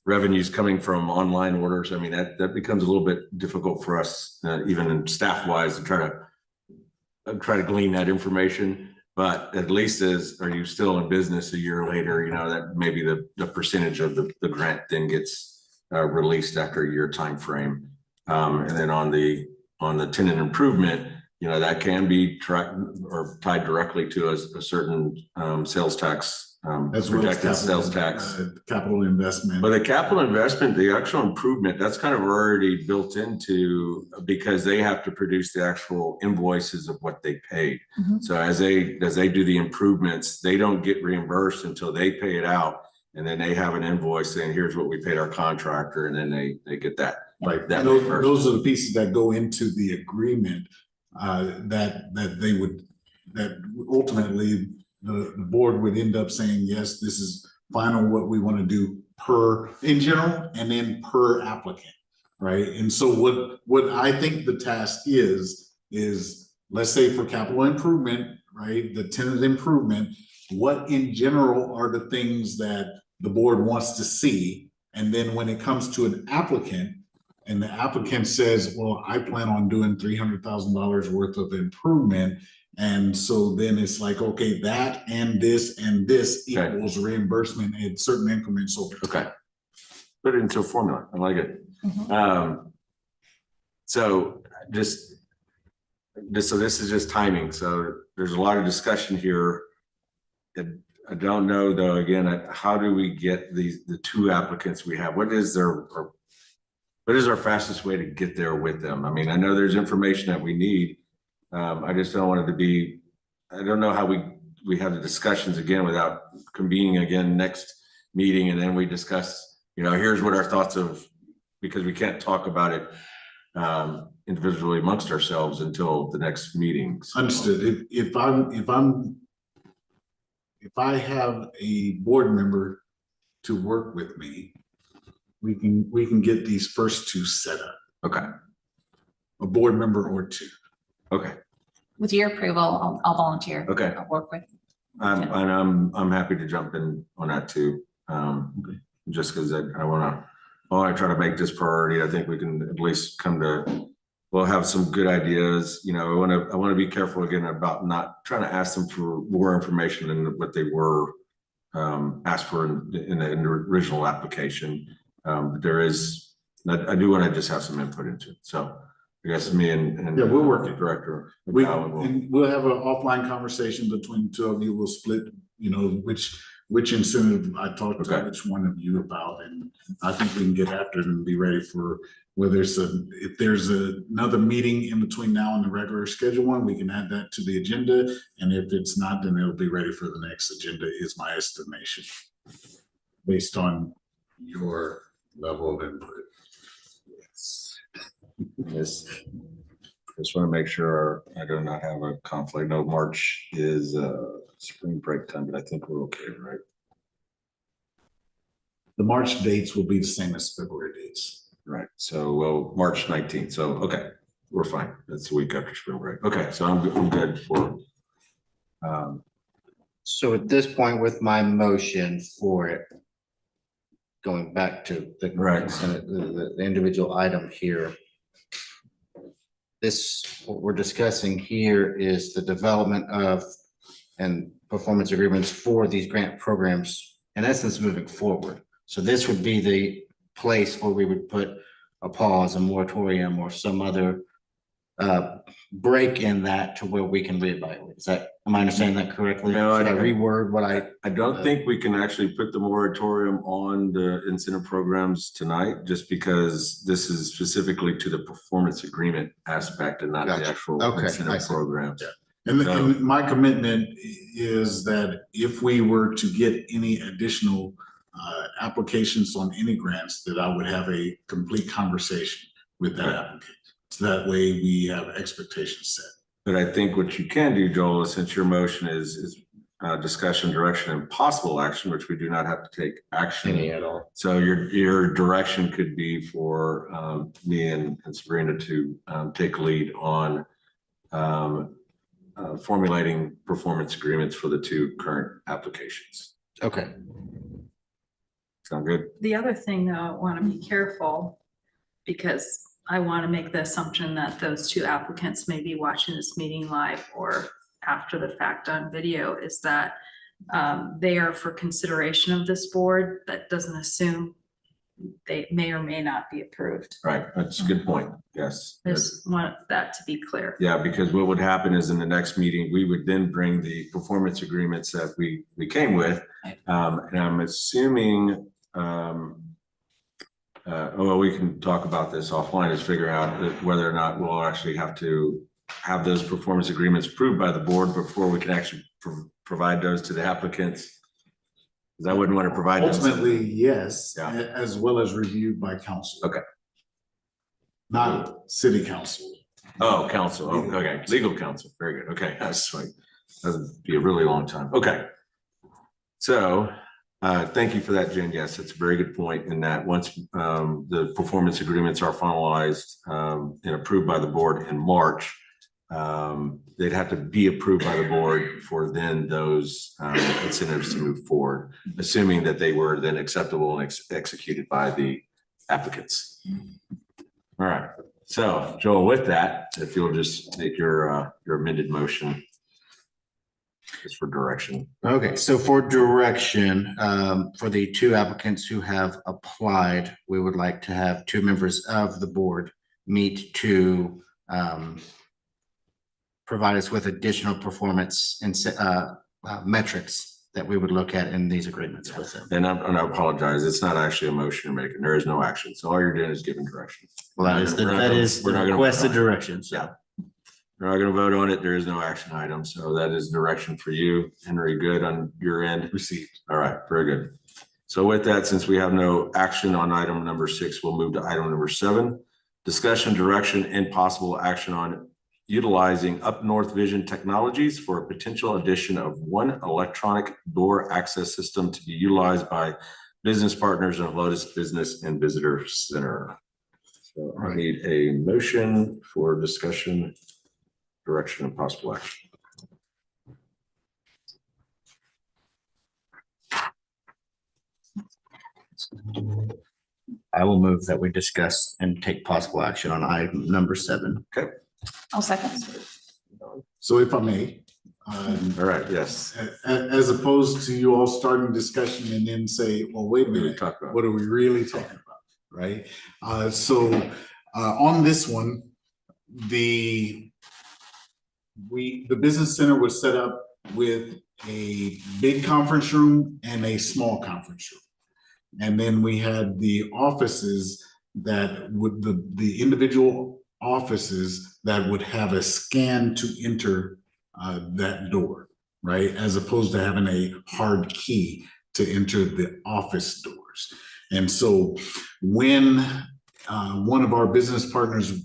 revenue is coming from online orders. I mean, that becomes a little bit difficult for us, even staff wise, to try to glean that information. But at least are you still in business a year later, you know, that maybe the percentage of the grant then gets released after a year time frame. And then on the tenant improvement, you know, that can be tracked or tied directly to a certain sales tax, As well as projected sales tax. Capital investment. But the capital investment, the actual improvement, that's kind of already built into, because they have to produce the actual invoices of what they paid. So as they do the improvements, they don't get reimbursed until they pay it out. And then they have an invoice saying, here's what we paid our contractor, and then they get that. Right, That those are the pieces that go into the agreement that ultimately the board would end up saying, yes, this is final what we want to do in general and then per applicant, right? And so what I think the task is let's say for capital improvement, right, the tenant improvement, what in general are the things that the board wants to see? And then when it comes to an applicant, and the applicant says, well, I plan on doing $300,000 worth of improvement. And so then it's like, okay, that and this equals reimbursement in certain increments over time. Okay. Put it into a formula. I like it. So this is just timing. So there's a lot of discussion here. I don't know though, again, how do we get the two applicants we have? What is our fastest way to get there with them? I mean, I know there's information that we need. I just don't want it to be, I don't know how we have the discussions again without convening again next meeting. And then we discuss, you know, here's what our thoughts because we can't talk about it individually amongst ourselves until the next meeting. So. Understood. If I have a board member to work with me, we can get these first two set up. Okay. A board member or two. Okay. With your approval, I'll volunteer. Okay. I'll work with. I'm happy to jump in on that too. Just because I want to try to make this priority. I think we can at least we'll have some good ideas. You know, I want to be careful again about not trying to ask them for more information than what they were asked for in the original application. But I do want to just have some input into it. So I guess me and yeah, we'll work it. Director. We'll have an offline conversation between the two of you. We'll split, you know, which incentive I talked to each one of you about, and I think we can get after it and be ready for whether if there's another meeting in between now and the regular schedule one, we can add that to the agenda, and if it's not, then it'll be ready for the next agenda. Is my estimation based on your level of input. Yes. Just want to make sure I do not have a conflict. No, March is spring break time, but I think we're okay, right? The March dates will be the same as February dates. Right. So, well, March 19th. So, okay, we're fine. That's the week after spring break. Okay, so I'm good for. So at this point with my motion for it, going back to the the individual item here. What we're discussing here is the development of and performance agreements for these grant programs, in essence, moving forward. So this would be the place where we would put a pause, a moratorium, or some other break in that to where we can reevaluate. Is that, am I understanding that correctly? No, I Should I don't. reword what I don't think we can actually put the moratorium on the incentive programs tonight, just because this is specifically to the performance agreement aspect and not the Gotcha. actual Okay, I incentive see. programs. And my commitment is that if we were to get any additional applications on any grants, that I would have a complete conversation with that applicant. So that way we have expectations set. But I think what you can do, Joel, since your motion is discussion, direction, and possible action, which we do not have to take action. Any at all. So your direction could be for me and Sabrina to take lead on formulating performance agreements for the two current applications. Okay. Sound good? The other thing though, I want to be careful because I want to make the assumption that those two applicants may be watching this meeting live or after the fact on video, is that they are for consideration of this board. That doesn't assume they may or may not be approved. Right, that's a good point. Yes. I just want that to be clear. Yeah, because what would happen is in the next meeting, we would then bring the performance agreements that we came with. And I'm assuming, well, we can talk about this offline, is figure out whether or not we'll actually have to have those performance agreements approved by the board before we can actually provide those to the applicants. Because I wouldn't want to provide them. Ultimately, yes, Yeah. as well as reviewed by council. Okay. Not city council. Oh, council. Oh, okay. Legal counsel. Very good. Okay. That's like, that'd be a really long time. Okay. So, thank you for that, Jen. Yes, that's a very good point in that once the performance agreements are finalized and approved by the board in March, they'd have to be approved by the board for then those incentives to move forward, assuming that they were then acceptable and executed by the applicants. All right. So Joel, with that, if you'll just make your amended motion just for direction. Okay, so for direction, for the two applicants who have applied, we would like to have two members of the board meet to provide us with additional performance and metrics that we would look at in these agreements with them. And I apologize, it's not actually a motion you're making. There is no action. So all you're doing is giving direction. Well, that is the We're not gonna- requested direction, so. Yeah. We're not going to vote on it. There is no action item. So that is direction for you. Henry, good on your end? Received. All right, very good. So with that, since we have no action on item number 6, we'll move to item number 7. Discussion, direction, and possible action on utilizing Up North Vision Technologies for a potential addition of one electronic door access system to be utilized by business partners of Helotes Business and Visitor Center. So I need a motion for discussion, direction, and possible action. I will move that we discuss and take possible action on item number 7. I'll second. So if I may, All right, yes. as opposed to you all starting discussion and then say, well, wait a What did we minute, talk about? what are we really talking about, right? So on this one, the business center was set up with a big conference room and a small conference room. And then we had the offices that would, the individual offices that would have a scan to enter that door, right? As opposed to having a hard key to enter the office doors. And so when one of our business partners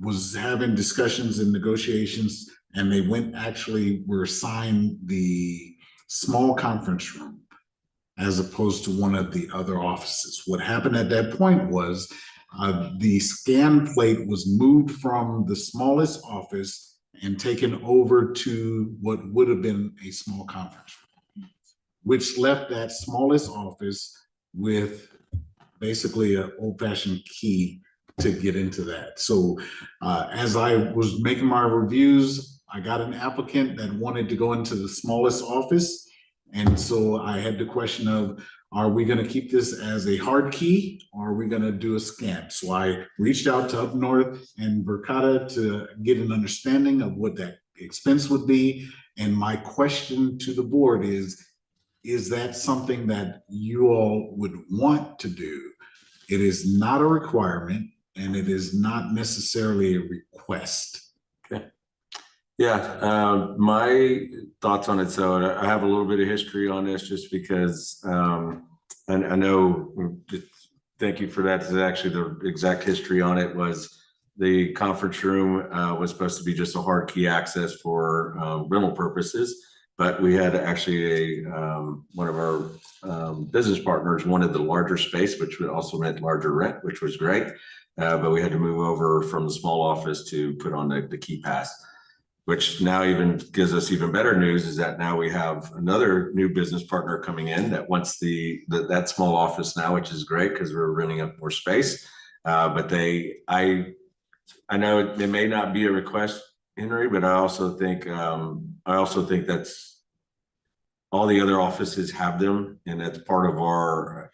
was having discussions and negotiations, and they were assigned the small conference room as opposed to one of the other offices. What happened at that point was the scan plate was moved from the smallest office and taken over to what would have been a small conference room, which left that smallest office with basically an old-fashioned key to get into that. So as I was making my reviews, I got an applicant that wanted to go into the smallest office. And so I had the question of, are we gonna keep this as a hard key or are we gonna do a scan? So I reached out to Up North and Verkada to get an understanding of what that expense would be. And my question to the board is that something that you all would want to do? It is not a requirement and it is not necessarily a request. Yeah, my thoughts on it. So I have a little bit of history on this just because and I know, thank you for that. This is actually the exact history on it was the conference room was supposed to be just a hard key access for rental purposes. But we had actually one of our business partners wanted the larger space, which would also meant larger rent, which was great. But we had to move over from the small office to put on the key pass, which now even gives us even better news is that now we have another new business partner coming in that wants that small office now, which is great because we're renting up more space. But I know it may not be a request, Henry, but I also think that's all the other offices have them, and it's part of our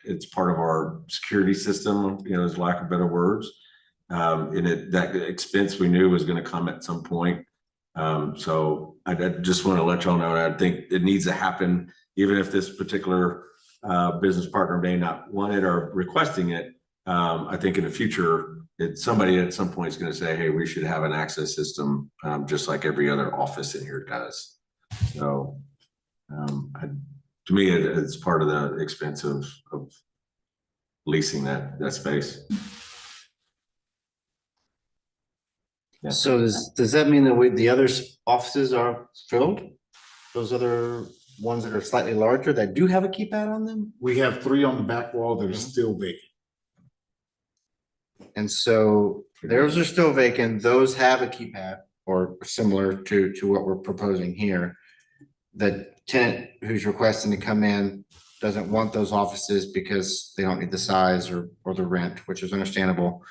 security system, as lack of better words. And that expense we knew was going to come at some point. So I just want to let y'all know that I think it needs to happen, even if this particular business partner may not want it or requesting it. I think in the future, somebody at some point is going to say, hey, we should have an access system just like every other office in here does. So to me, it's part of the expense of leasing that space. Yeah. So does that mean that the other offices are filled? Those other ones that are slightly larger that do have a keypad on them? We have 3 on the back wall that are still vacant. And so those are still vacant. Those have a keypad or similar to what we're proposing here. The tenant who's requesting to come in doesn't want those offices because they don't need the size or the rent, which is understandable.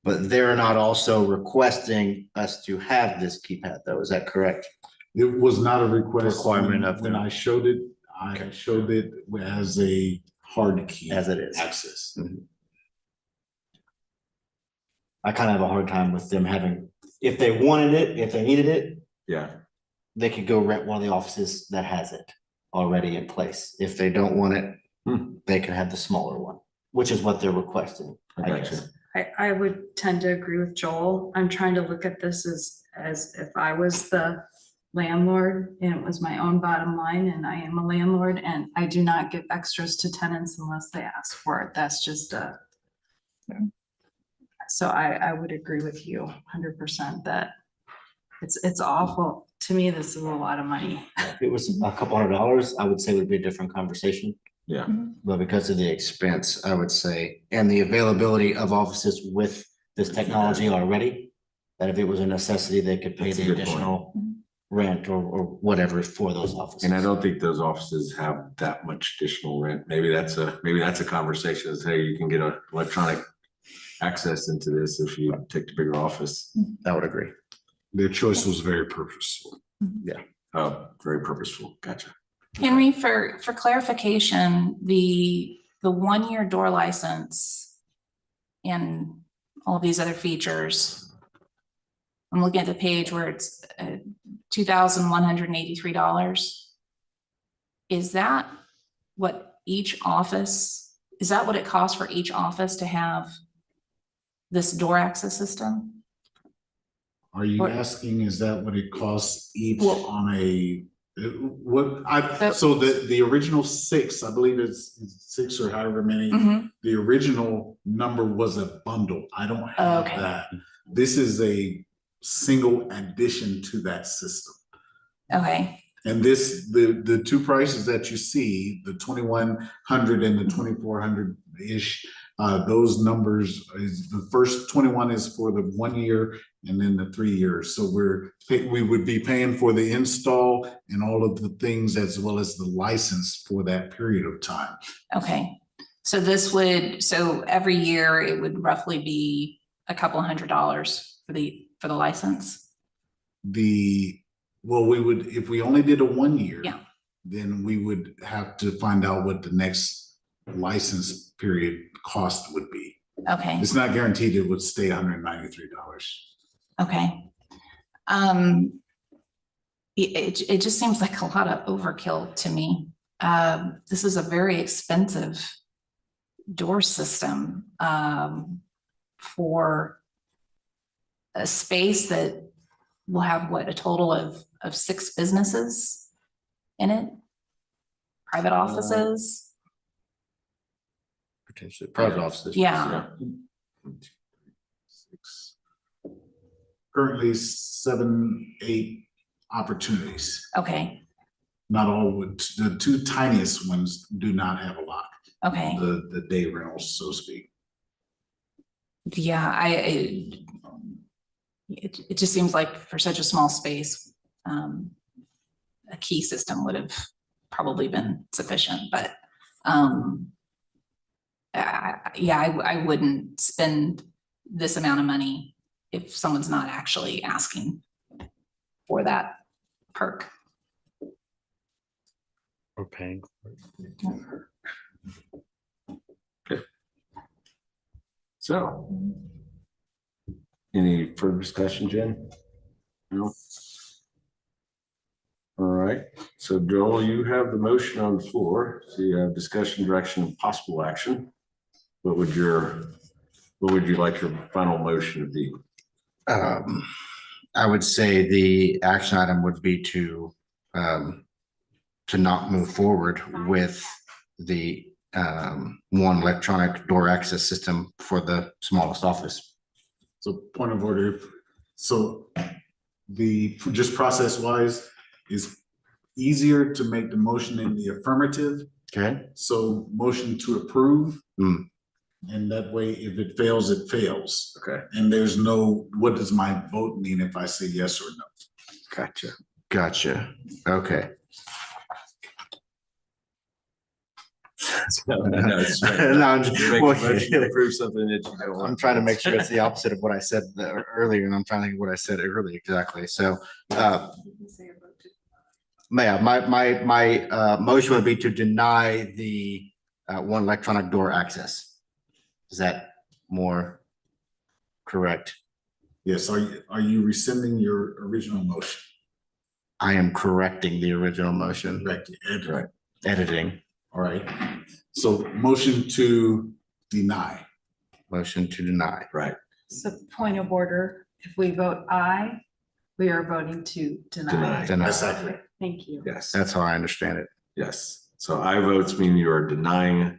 But they're not also requesting us to have this keypad though, is that correct? It was not a requirement of when them. I showed it. I showed it as a hard key. As it is. Access. Mhm. I kind of have a hard time with them having, if they wanted it, if they needed it, Yeah. they could go rent one of the offices that has it already in place. If they don't want it, they can have the smaller one, which is what they're requesting, I Gotcha. guess. I would tend to agree with Joel. I'm trying to look at this as if I was the landlord and it was my own bottom line, and I am a landlord and I do not give extras to tenants unless they ask for it. That's just so I would agree with you 100% that it's awful. To me, this is a lot of money. If it was a couple $100, I would say would be a different conversation. Yeah. But because of the expense, I would say, and the availability of offices with this technology already, that if it was a necessity, they could pay That's a the good point. additional rent or whatever for those offices. And I don't think those offices have that much additional rent. Maybe that's a conversation is, hey, you can get an electronic access into this if you take the bigger office. I would agree. Their choice was very purposeful. Oh, very purposeful. Gotcha. Henry, for clarification, the 1-year door license and all of these other features, I'm looking at the page where it's $2,183. Is that what each office, is that what it costs for each office to have this door access system? Are you What- asking, is that what it costs each Well- on a, so the original 6, I believe it's 6 or however many, Mhm. the original number was a bundle. I don't have Okay. that. This is a single addition to that system. Okay, And the 2 prices that you see, the 2,100 and the 2,400-ish, those numbers is the first 21 is for the 1 year and then the 3 years. So we would be paying for the install and all of the things as well as the license for that period of time. okay. So so every year it would roughly be a couple $100 for the license? Well, we would, if we only did a 1 year. Yeah. Then we would have to find out what the next license period cost would be. Okay, It's not guaranteed it would stay $193. okay. It just seems like a lot of overkill to me. This is a very expensive door system, for a space that will have what, a total of 6 businesses in it? Private offices? Potentially private offices. Yeah, Six. Currently 7, 8 opportunities. okay, Not all would, the 2 tiniest ones do not have a lock, okay. the day rentals, so to speak. Yeah, it just seems like for such a small space, a key system would have probably been sufficient, but I wouldn't spend this amount of money if someone's not actually asking for that perk. We're paying. So, any further discussion, Jen? No? All right, so Joel, you have the motion on the floor, so you have discussion, direction, and possible action. What would you like your final motion to be? I would say the action item would be to not move forward with the one electronic door access system for the smallest office. So point of order, so just process wise, is easier to make the motion in the affirmative. Okay. So motion to approve. Hmm. And that way, if it fails, it fails. Okay. And there's no, what does my vote mean if I say yes or no? Gotcha. Okay. No, it's right. No, I'm just- You make a motion to approve something that you don't want. I'm trying to make sure it's the opposite of what I said earlier, and I'm trying to think of what I said earlier exactly. So, yeah, my motion would be to deny the one electronic door access. Is that more correct? Yes, are you rescinding your original motion? I am correcting the original motion. Correct. Right. Editing. All right. So motion to deny. Motion to deny. Right. So point of order, if we vote aye, we are voting to deny. Deny. That's accurate. Thank you. Yes. That's how I understand it. Yes. So I votes mean you are denying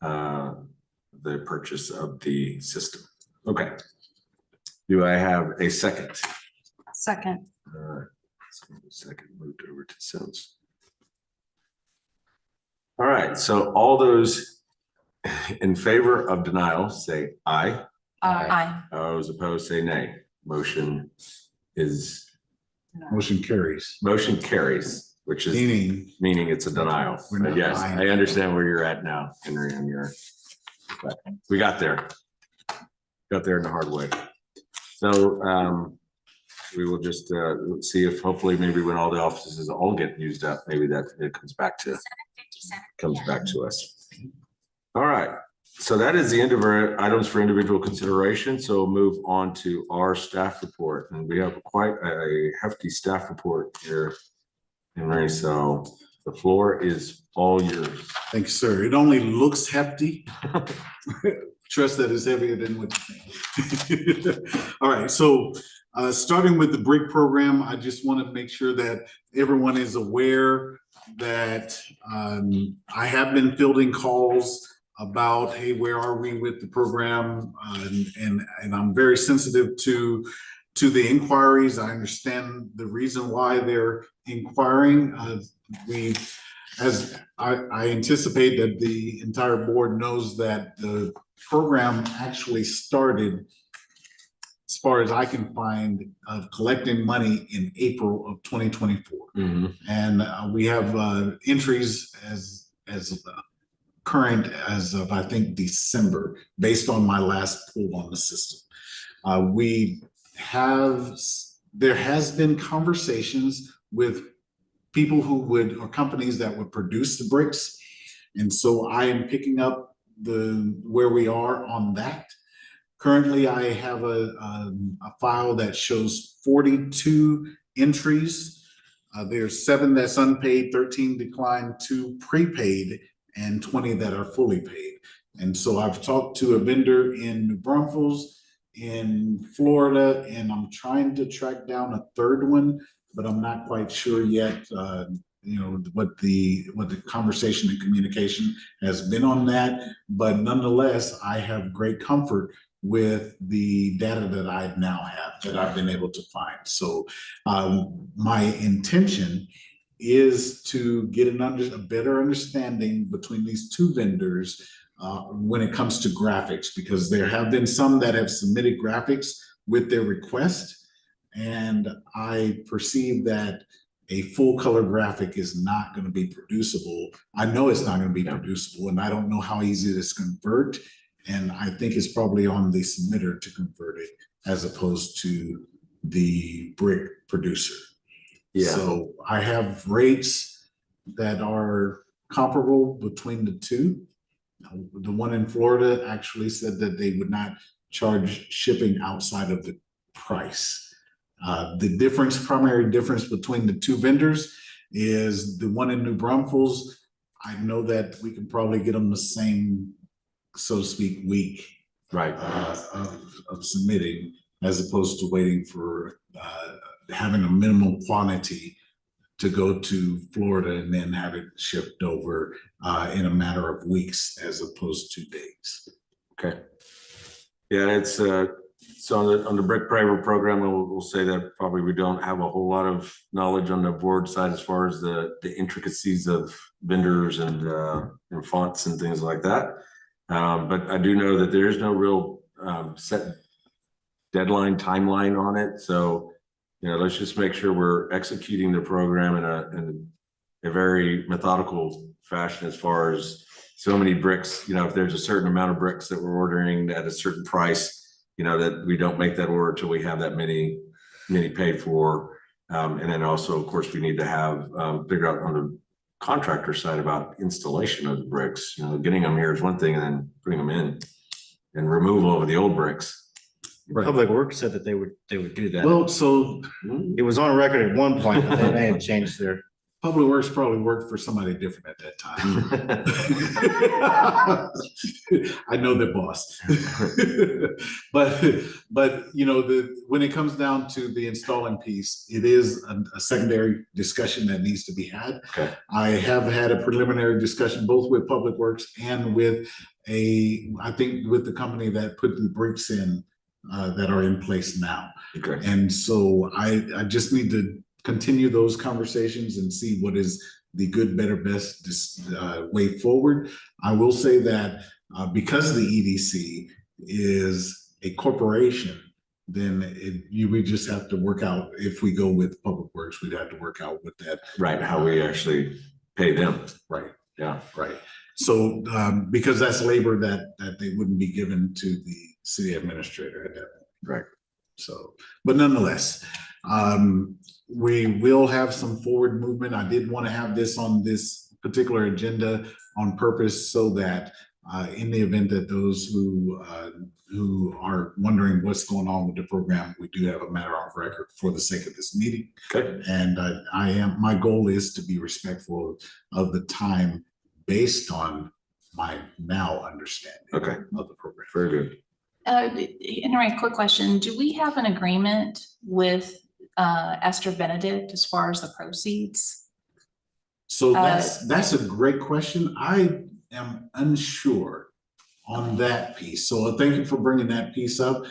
the purchase of the system. Okay. Do I have a second? Second, Second moved over to Sims. All right, so all those in favor of denial, say aye. Aye. Those opposed, say nay. Motion Motion carries. which is Meaning, it's a denial. We're not Yes, buying. I understand where you're at now, Henry, on your, but we got there. Got there in the hard way. So we will just see if hopefully maybe when all the offices all get used up, maybe that it comes back to us. All right, so that is the end of our items for individual consideration. So we'll move on to our staff report, and we have quite a hefty staff report here, Henry. So the floor is all yours. thank you, sir. It only looks hefty. Trust that it's heavier than what you think. All right, so starting with the BRIC program, I just want to make sure that everyone is aware that I have been fielding calls about, hey, where are we with the program? And I'm very sensitive to the inquiries. I understand the reason why they're inquiring. As I anticipate that the entire board knows that the program actually started, as far as I can find, of collecting money in April of 2024. And we have entries as current as of, I think, December, based on my last pull on the system. There has been conversations with people who would, or companies that would produce the bricks. And so I am picking up where we are on that. Currently, I have a file that shows 42 entries. There's 7 that's unpaid, 13 declined, 2 prepaid, and 20 that are fully paid. And so I've talked to a vendor in New Braunfels, in Florida, and I'm trying to track down a third one, but I'm not quite sure yet. What the conversation and communication has been on that. But nonetheless, I have great comfort with the data that I now have, that I've been able to find. So my intention is to get a better understanding between these 2 vendors when it comes to graphics, because there have been some that have submitted graphics with their request, and I perceive that a full color graphic is not going to be producible. I know it's not going to be producible, and I don't know how easy it is to convert. And I think it's probably on the submitter to convert it as opposed to the brick producer. Yeah. So I have rates that are comparable between the 2. The one in Florida actually said that they would not charge shipping outside of the price. The primary difference between the 2 vendors is the one in New Braunfels. I know that we can probably get them the same, so to speak, week Right. Of submitting, as opposed to waiting for having a minimal quantity to go to Florida and then have it shipped over in a matter of weeks as opposed to days. Okay. Yeah, it's so on the brick paver program, we'll say that probably we don't have a whole lot of knowledge on the board side as far as the intricacies of vendors and fonts and things like that. But I do know that there is no real set deadline timeline on it. So, let's just make sure we're executing the program in a very methodical fashion as far as so many bricks. If there's a certain amount of bricks that we're ordering at a certain price, that we don't make that order till we have that many paid for. And then also, of course, we need to have figure out on the contractor side about installation of the bricks. Getting them here is one thing, and then putting them in and removal of the old bricks. Right. Public Works said that they would do that. Well, so It was on record at one point, but they may have changed their. Public Works probably worked for somebody different at that time. I know their boss. but when it comes down to the installing piece, it is a secondary discussion that needs to be had. Okay. I have had a preliminary discussion both with Public Works and with the company that put the bricks in that are in place now. Okay. And so I just need to continue those conversations and see what is the good, better, best way forward. I will say that because the EDC is a corporation, then we just have to work out, if we go with Public Works, we'd have to work out with that. Right, how we actually pay them. Right. Yeah. Right. So because that's labor that they wouldn't be given to the city administrator at that point. Right. So, but nonetheless, we will have some forward movement. I did want to have this on this particular agenda on purpose so that in the event that those who are wondering what's going on with the program, we do have a matter of record for the sake of this meeting. Okay. And my goal is to be respectful of the time based on my now understanding of the program. Very good. Henry, quick question. Do we have an agreement with Esther Benedict as far as the proceeds? So that's a great question. I am unsure on that piece. So thank you for bringing that piece up.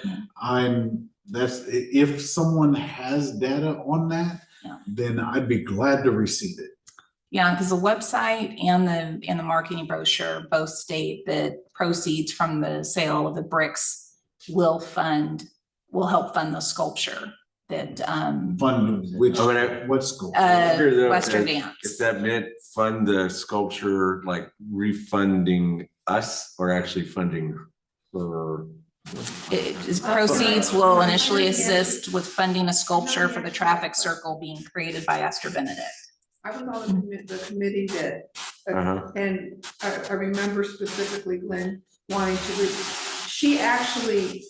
If someone has data on that, then I'd be glad to receive it. Yeah, because the website and the marketing brochure both state that proceeds from the sale of the bricks will help fund the sculpture that Fund which Oh, what school? Western Dance. If that meant fund the sculpture, like refunding us or actually funding her. Proceeds will initially assist with funding a sculpture for the traffic circle being created by Esther Benedict. I was on the committee that, and I remember specifically Glenn wanting to, she actually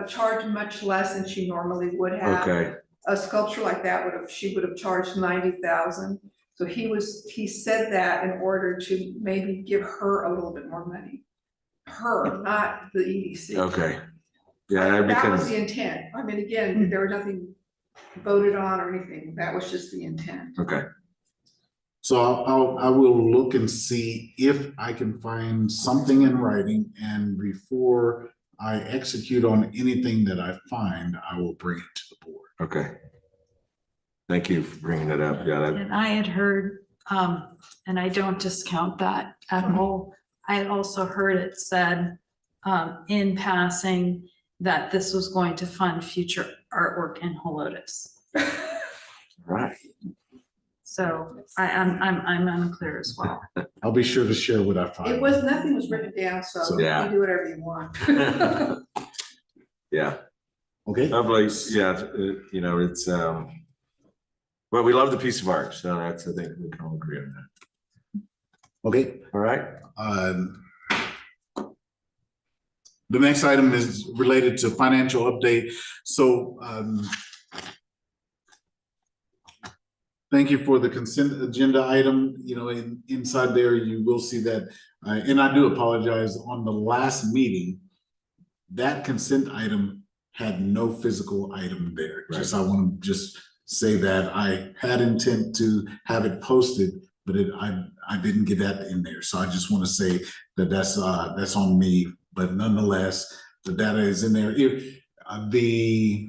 charged much less than she normally would have. Okay, A sculpture like that she would have charged 90,000. So he said that in order to maybe give her a little bit more money. Her, not the EDC. okay. Yeah, That was because, the intent. I mean, again, there was nothing voted on or anything. That was just the intent. okay, So I will look and see if I can find something in writing, and before I execute on anything that I find, I will bring it to the board. okay. Thank you for bringing that up. Yeah, that, And I had heard, and I don't discount that at all. I had also heard it said, in passing, that this was going to fund future artwork in Helotes. right. So I'm unclear as well. I'll be sure to share what I find. Nothing was written down, so Yeah. you do whatever you want. Yeah, Okay, lovely. Yeah, you know, it's, well, we love the piece of art, so that's, I think we can all agree on that. okay. All right. The next item is related to financial update. So thank you for the consent agenda item. You know, inside there, you will see that, and I do apologize, on the last meeting, that consent item had no physical item there. Right. Just, I want to just say that I had intent to have it posted, but I didn't get that in there. So I just want to say that that's on me, but nonetheless, the data is in there. If the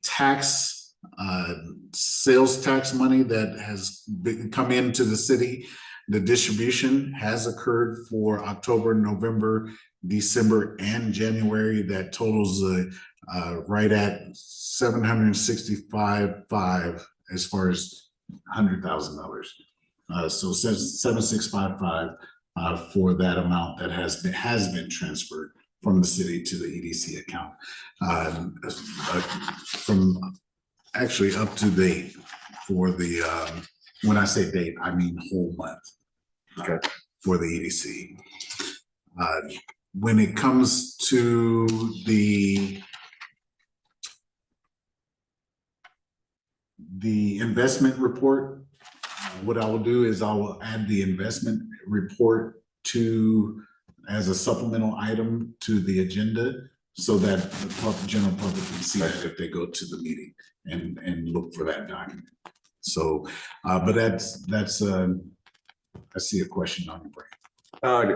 tax, sales tax money that has come into the city, the distribution has occurred for October, November, December, and January. That totals right at $765,500 as far as $100,000. So 7655 for that amount that has been transferred from the city to the EDC account. From actually up to date for the, when I say date, I mean whole month. Okay. For the EDC. When it comes to the investment report, what I will do is I will add the investment report as a supplemental item to the agenda, so that the general public can see that if they go to the meeting and look for that document. So, but that's I see a question on your brain.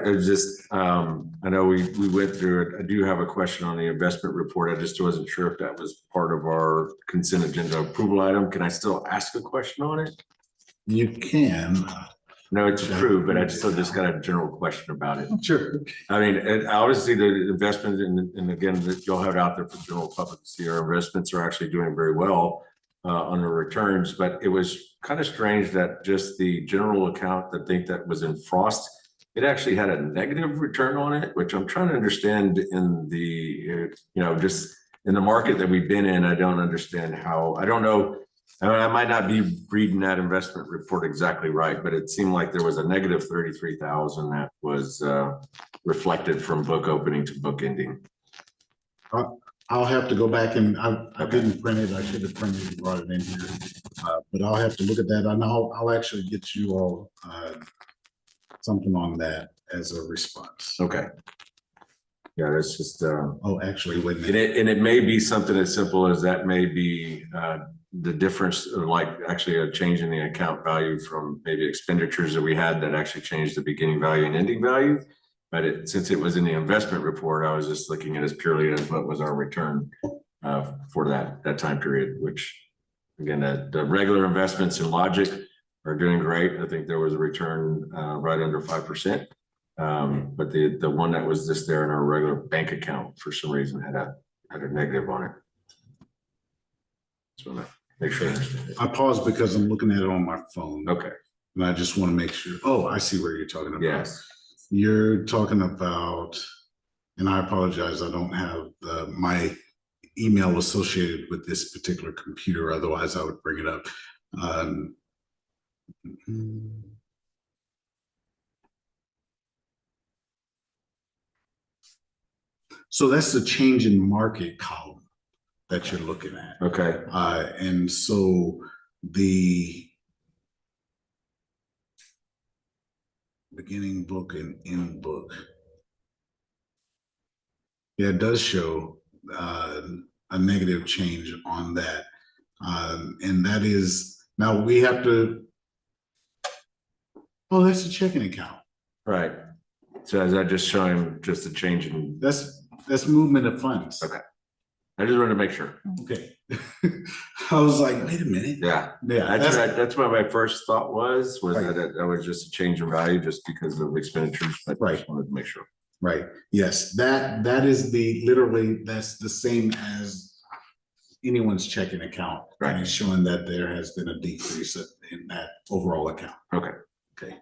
It was just, I know we went through it. I do have a question on the investment report. I just wasn't sure if that was part of our consent agenda approval item. Can I still ask a question on it? You can. No, it's approved, but I still just got a general question about it. Sure. I mean, and obviously the investment and again, that you'll have it out there for the general public to see, our investments are actually doing very well on the returns, but it was kind of strange that just the general account, I think that was in Frost, it actually had a negative return on it, which I'm trying to understand in the, you know, just in the market that we've been in. I don't understand how, I don't know. I mean, I might not be reading that investment report exactly right, but it seemed like there was a negative 33,000 that was reflected from book opening to book ending. I'll have to go back and I didn't print it. I should have printed and brought it in here. But I'll have to look at that, and I'll actually get you all something on that as a response. Okay. Yeah, that's just Oh, actually, wait a minute. and it may be something as simple as that may be the difference, of like actually a change in the account value from maybe expenditures that we had that actually changed the beginning value and ending value. But since it was in the investment report, I was just looking at it as purely as what was our return for that time period, which again, the regular investments in Logic are doing great. I think there was a return right under 5%. But the one that was just there in our regular bank account for some reason had a negative on it. So make sure. I paused because I'm looking at it on my phone. Okay. And I just want to make sure. Oh, I see where you're talking about. Yes. You're talking about, and I apologize, I don't have my email associated with this particular computer. Otherwise, I would bring it up. Um, So that's the change in market column that you're looking at. Okay, And so the beginning book and end book. Yeah, it does show a negative change on that. And that is, now we have to, oh, that's a checking account. right. So is that just showing just a change in, That's movement of funds. Okay. I just wanted to make sure. Okay. I was like, wait a minute. Yeah. Yeah, That's what my first thought was that was just a change in value just because of expenditures, but I just wanted to make sure. right. Yes, that is literally, that's the same as anyone's checking account. Right. And it's showing that there has been a decrease in that overall account. Okay. Okay.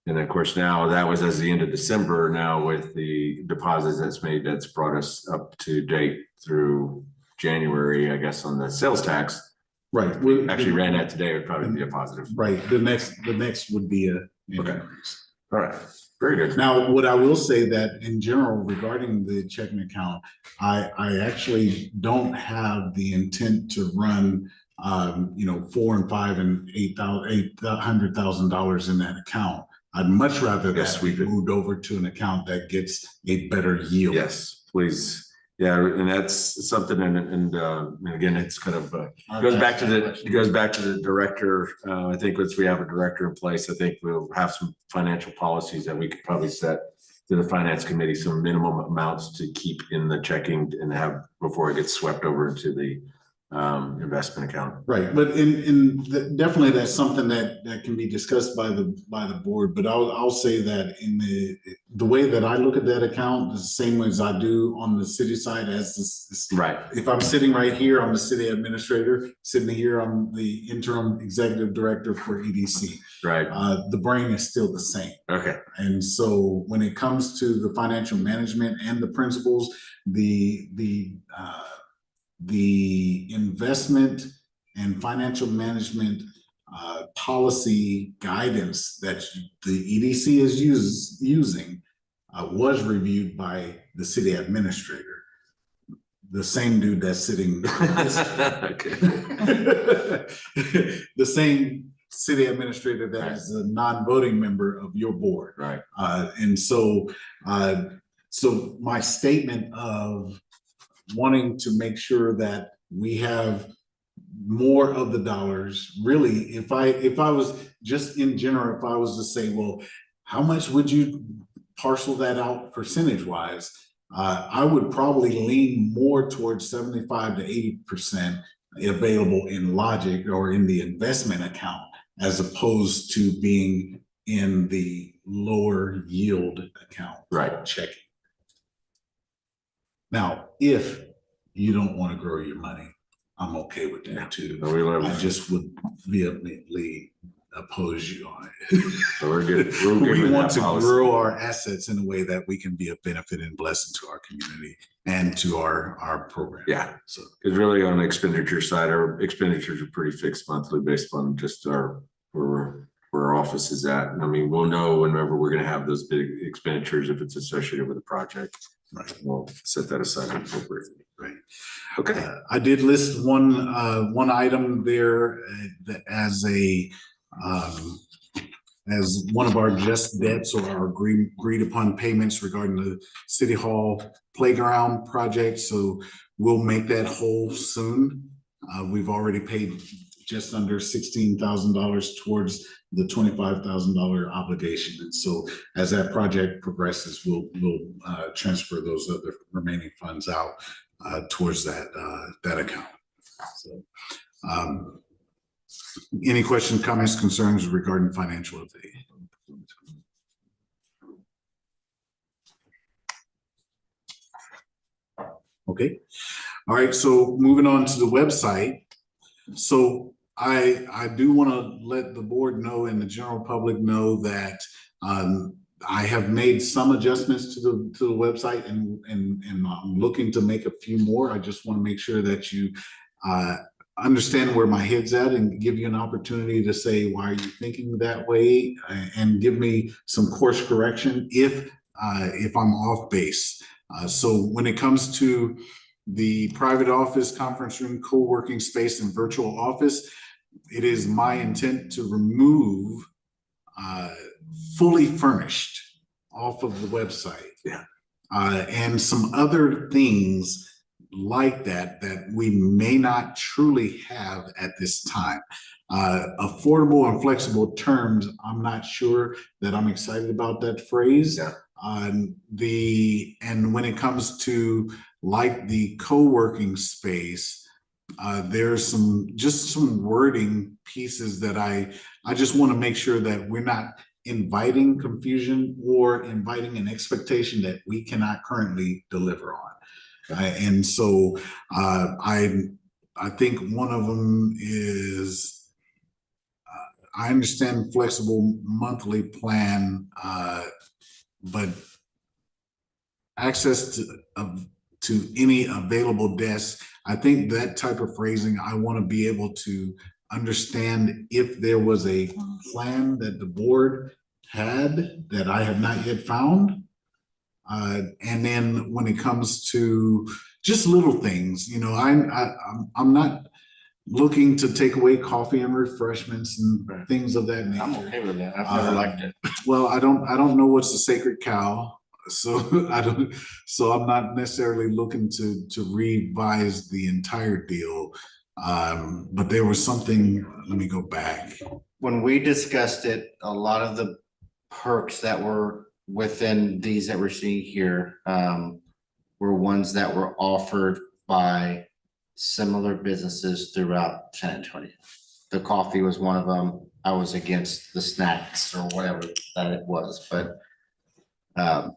And of course, now that was as the end of December. Now with the deposits that's made, that's brought us up to date through January, I guess, on the sales tax. Right. We actually ran that today. It would probably be a positive. Right. The next would be an Okay. increase. All right. Very good. Now, what I will say that in general regarding the checking account, I actually don't have the intent to run $4 and $5 and $800,000 in that account. I'd much rather that we moved over to an account that gets a better yield. Yes, please. Yeah, and that's something, and again, it's kind of goes back to the director. I think once we have a director in place, I think we'll have some financial policies that we could probably set to the finance committee, some minimum amounts to keep in the checking and have before it gets swept over into the investment account. Right, but definitely that's something that can be discussed by the board. But I'll say that in the way that I look at that account is the same way as I do on the city side as this. Right. If I'm sitting right here, I'm the city administrator. Sitting here, I'm the interim executive director for EDC. Right. The brain is still the same. Okay. And so when it comes to the financial management and the principles, the investment and financial management policy guidance that the EDC is using was reviewed by the city administrator, the same dude that's sitting the same city administrator that is a non-voting member of your board. Right. And so my statement of wanting to make sure that we have more of the dollars, really, if I was just in general, if I was to say, well, how much would you parcel that out percentage wise? I would probably lean more towards 75 to 80% available in Logic or in the investment account, as opposed to being in the lower yield account. Right. Checking. Now, if you don't want to grow your money, I'm okay with that too. I just would vehemently oppose you on it. So we're good. We want to grow our assets in a way that we can be a benefit and blessing to our community and to our program. Yeah. So because really on the expenditure side, our expenditures are pretty fixed monthly based on just where our office is at. And I mean, we'll know whenever we're going to have those big expenditures if it's associated with a project. Right. We'll set that aside appropriately. Right. Okay. I did list one item there as one of our just debts or our agreed upon payments regarding the City Hall playground project. So we'll make that whole soon. We've already paid just under $16,000 towards the $25,000 obligation. And so as that project progresses, we'll transfer those other remaining funds out towards that account. So any questions, comments, concerns regarding financial update? Okay. All right. So moving on to the website. So I do want to let the board know and the general public know that I have made some adjustments to the website and I'm looking to make a few more. I just want to make sure that you understand where my head's at and give you an opportunity to say, why are you thinking that way? And give me some course correction if I'm off base. So when it comes to the private office, conference room, co-working space, and virtual office, it is my intent to remove fully furnished off of the website. Yeah. And some other things like that we may not truly have at this time. Affordable and flexible terms, I'm not sure that I'm excited about that phrase. Yeah. And when it comes to like the co-working space, there's some wording pieces that I just want to make sure that we're not inviting confusion or inviting an expectation that we cannot currently deliver on. And so I think one of them is I understand flexible monthly plan, but access to any available desk. I think that type of phrasing, I want to be able to understand if there was a plan that the board had that I have not yet found. And then when it comes to just little things, I'm not looking to take away coffee and refreshments and things of that nature. I'm okay with that. I've never liked it. Well, I don't know what's the sacred cow, so I'm not necessarily looking to revise the entire deal. But there was something, let me go back. When we discussed it, a lot of the perks that were within these that we're seeing here were ones that were offered by similar businesses throughout San Antonio. The coffee was one of them. I was against the snacks or whatever that it was, but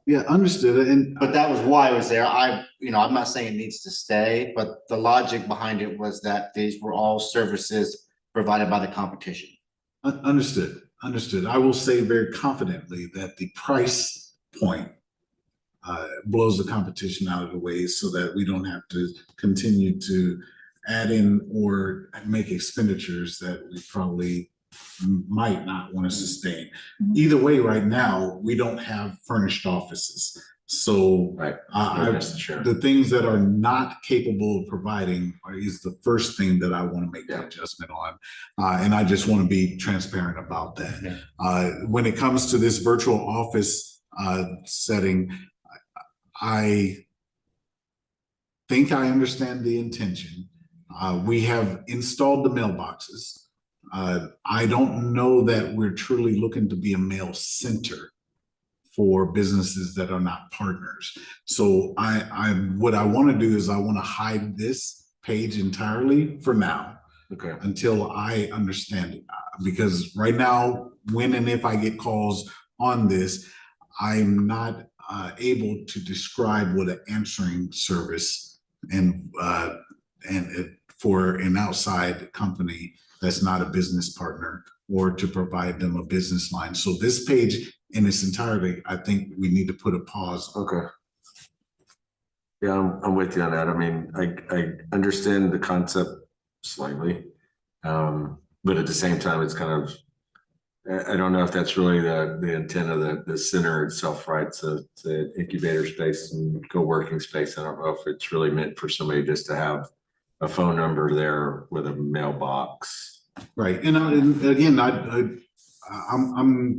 Yeah, understood. but that was why I was there. I'm not saying it needs to stay, but the logic behind it was that these were all services provided by the competition. Understood. I will say very confidently that the price point blows the competition out of the way so that we don't have to continue to add in or make expenditures that we probably might not want to sustain. Either way, right now, we don't have furnished offices. So Right. Sure. the things that are not capable of providing is the first thing that I want to make the adjustment on. And I just want to be transparent about that. When it comes to this virtual office setting, I think I understand the intention. We have installed the mailboxes. I don't know that we're truly looking to be a mail center for businesses that are not partners. So what I want to do is I want to hide this page entirely for now. Okay. Until I understand it. Because right now, when and if I get calls on this, I'm not able to describe what an answering service and for an outside company that's not a business partner, or to provide them a business line. So this page in its entirety, I think we need to put a pause. Okay. Yeah, I'm with you on that. I mean, I understand the concept slightly, but at the same time, it's kind of, I don't know if that's really the intent of the center itself, right? It's an incubator space and co-working space. I don't know if it's really meant for somebody just to have a phone number there with a mailbox. Right, and again, I'm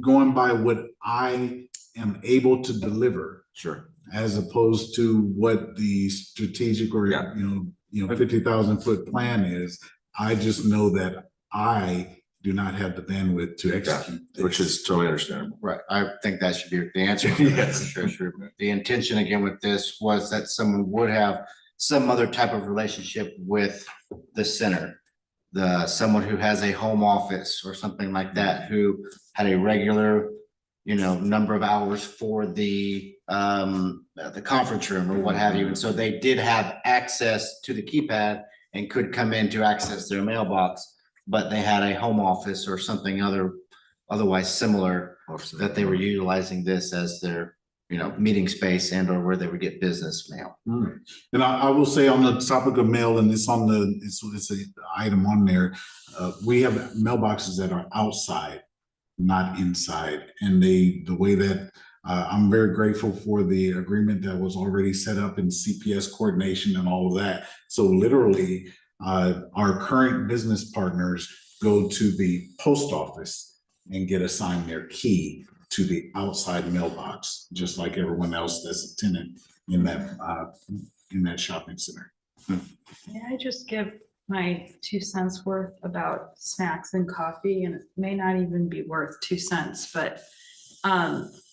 going by what I am able to deliver. Sure. As opposed to what the strategic or 50,000 foot plan is. I just know that I do not have the bandwidth to execute this. Which is totally understandable. Right. I think that should be the answer. Yes. Sure. The intention again with this was that someone would have some other type of relationship with the center. Someone who has a home office or something like that, who had a regular, number of hours for the conference room or what have you. And so they did have access to the keypad and could come in to access their mailbox, but they had a home office or something otherwise similar that they were utilizing this as their meeting space and or where they would get business mail. And I will say on the topic of mail, and it's on the, it's an item on there, we have mailboxes that are outside, not inside. And the way that, I'm very grateful for the agreement that was already set up in CPS coordination and all of that. So literally, our current business partners go to the post office and get assigned their key to the outside mailbox, just like everyone else that's a tenant in that shopping center. May I just give my 2 cents worth about snacks and coffee? And it may not even be worth 2 cents, but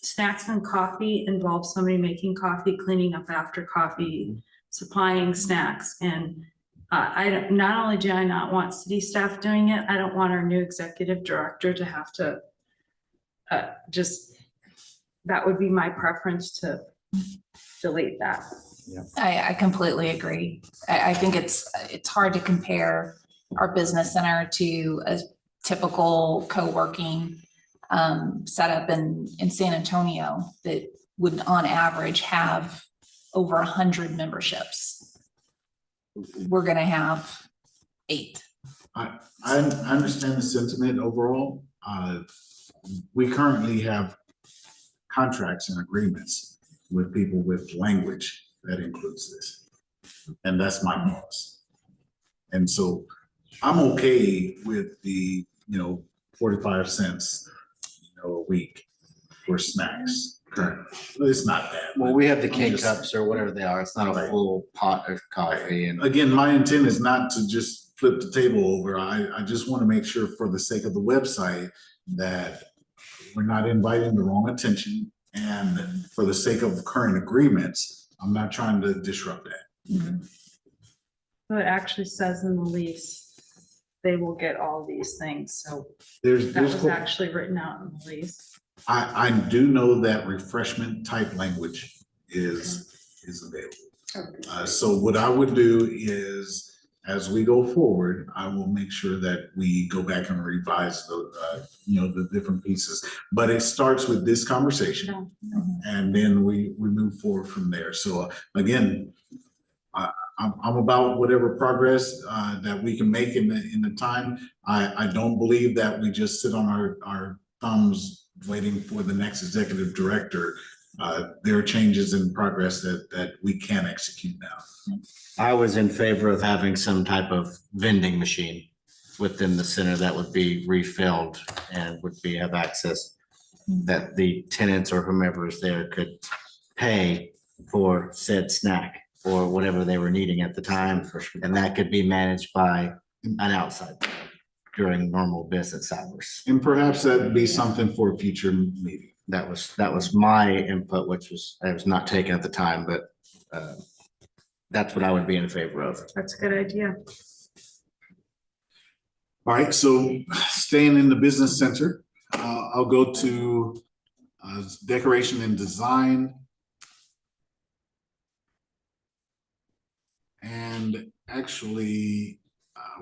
snacks and coffee involve somebody making coffee, cleaning up after coffee, supplying snacks. And not only do I not want city staff doing it, I don't want our new executive director to have to that would be my preference to delete that. I completely agree. I think it's hard to compare our business center to a typical co-working setup in San Antonio that would on average have over 100 memberships. We're gonna have 8. I understand the sentiment overall. We currently have contracts and agreements with people with language that includes this. And that's my boss. And so I'm okay with the, 45 cents, a week for snacks currently. It's not bad. Well, we have the I'm K just- cups or whatever they are. It's not a full pot of coffee and. Again, my intent is not to just flip the table over. I just want to make sure for the sake of the website that we're not inviting the wrong attention. And for the sake of current agreements, I'm not trying to disrupt that. So it actually says in the lease, they will get all these things. So There's, that was actually written out in the lease. I do know that refreshment type language is available. So what I would do is, as we go forward, I will make sure that we go back and revise the different pieces. But it starts with this conversation, and then we move forward from there. So again, I'm about whatever progress that we can make in the time. I don't believe that we just sit on our thumbs waiting for the next executive director. There are changes in progress that we can execute now. I was in favor of having some type of vending machine within the center that would be refilled and would have access that the tenants or whomever is there could pay for said snack or whatever they were needing at the time. And that could be managed by an outside during normal business hours. And perhaps that'd be something for a future meeting. That was my input, which I was not taken at the time, but that's what I would be in favor of. That's a good idea. All right, so staying in the business center, I'll go to decoration and design. And actually,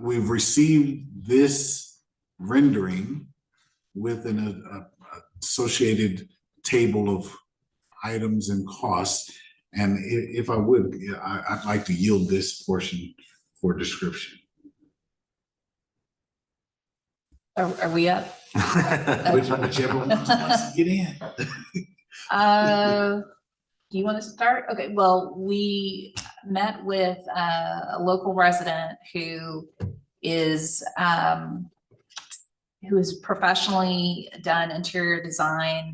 we've received this rendering with an associated table of items and costs. And if I would, I'd like to yield this portion for description. Are we up? Whichever one wants to get in. Do you want us to start? Okay, well, we met with a local resident who is professionally done interior design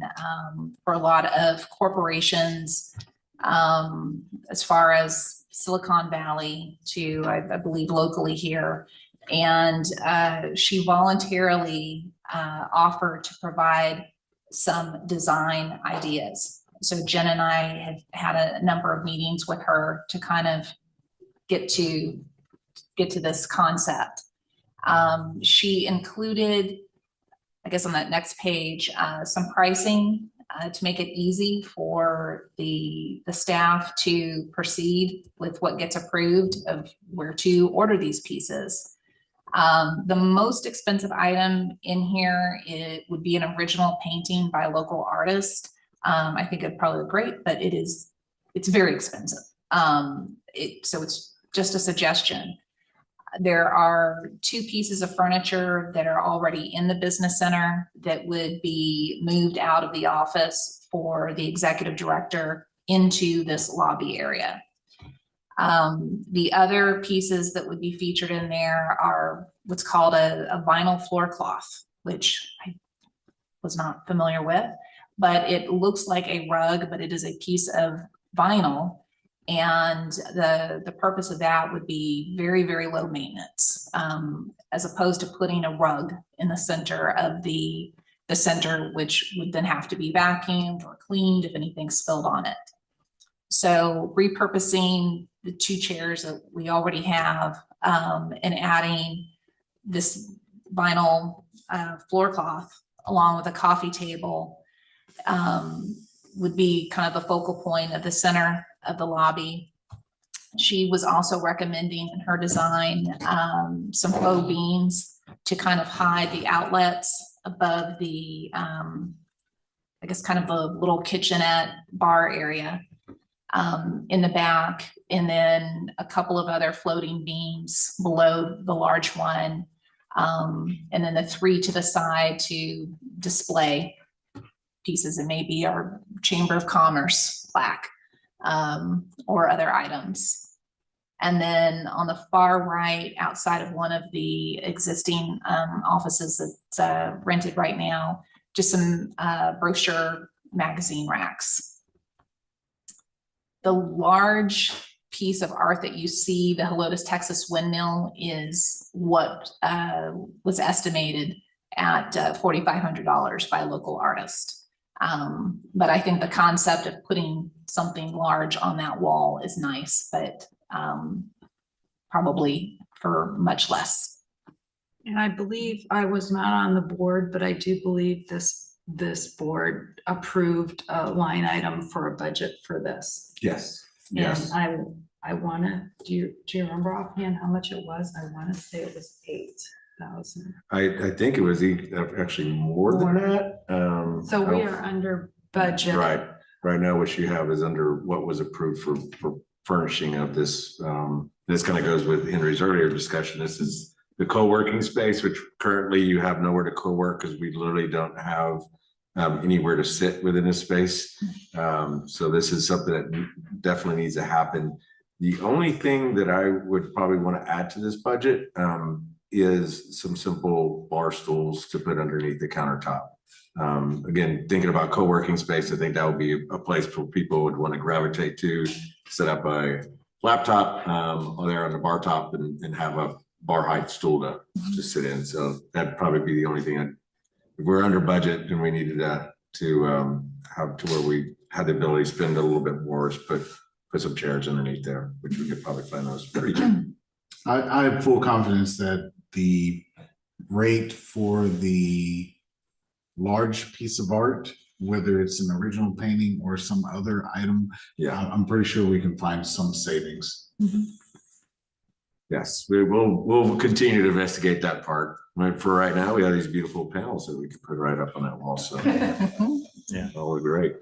for a lot of corporations, as far as Silicon Valley to, I believe, locally here. And she voluntarily offered to provide some design ideas. So Jen and I have had a number of meetings with her to kind of get to this concept. She included, I guess on that next page, some pricing to make it easy for the staff to proceed with what gets approved of where to order these pieces. The most expensive item in here, it would be an original painting by a local artist. I think it'd probably look great, but it's very expensive. So it's just a suggestion. There are 2 pieces of furniture that are already in the business center that would be moved out of the office for the executive director into this lobby area. The other pieces that would be featured in there are what's called a vinyl floor cloth, which I was not familiar with, but it looks like a rug, but it is a piece of vinyl. And the purpose of that would be very, very low maintenance, as opposed to putting a rug in the center of the center, which would then have to be vacuumed or cleaned if anything spilled on it. So repurposing the 2 chairs that we already have, and adding this vinyl floor cloth along with a coffee table would be kind of the focal point of the center of the lobby. She was also recommending in her design some faux beams to kind of hide the outlets above the, I guess kind of the little kitchenette bar area in the back, and then a couple of other floating beams below the large one, and then the 3 to the side to display pieces and maybe our Chamber of Commerce plaque or other items. And then on the far right, outside of one of the existing offices that's rented right now, just some brochure magazine racks. The large piece of art that you see, the Helotes, Texas windmill, is what was estimated at $4,500 by a local artist. But I think the concept of putting something large on that wall is nice, but probably for much less. And I believe I was not on the board, but I do believe this board approved a line item for a budget for this. Yes. Yes. And I wanna, do you remember offhand how much it was? I wanna say it was 8,000. I think it was actually more than that. So we are under budget. Right now, what you have is under what was approved for furnishing of this. This kind of goes with Henry's earlier discussion. This is the co-working space, which currently you have nowhere to co-work because we literally don't have anywhere to sit within this space. So this is something that definitely needs to happen. The only thing that I would probably want to add to this budget is some simple bar stools to put underneath the countertop. Again, thinking about co-working space, I think that would be a place for people would want to gravitate to, set up a laptop there on the bar top and have a bar height stool to sit in. So that'd probably be the only thing. If we're under budget and we needed to have to where we had the ability to spend a little bit more, is put some chairs underneath there, which we could probably find those pretty cheap. I have full confidence that the rate for the large piece of art, whether it's an original painting or some other item, I'm pretty sure we can find some savings. Yes, we'll continue to investigate that part. Right, for right now, we have these beautiful panels that we can put right up on that wall. So yeah, that'll look great.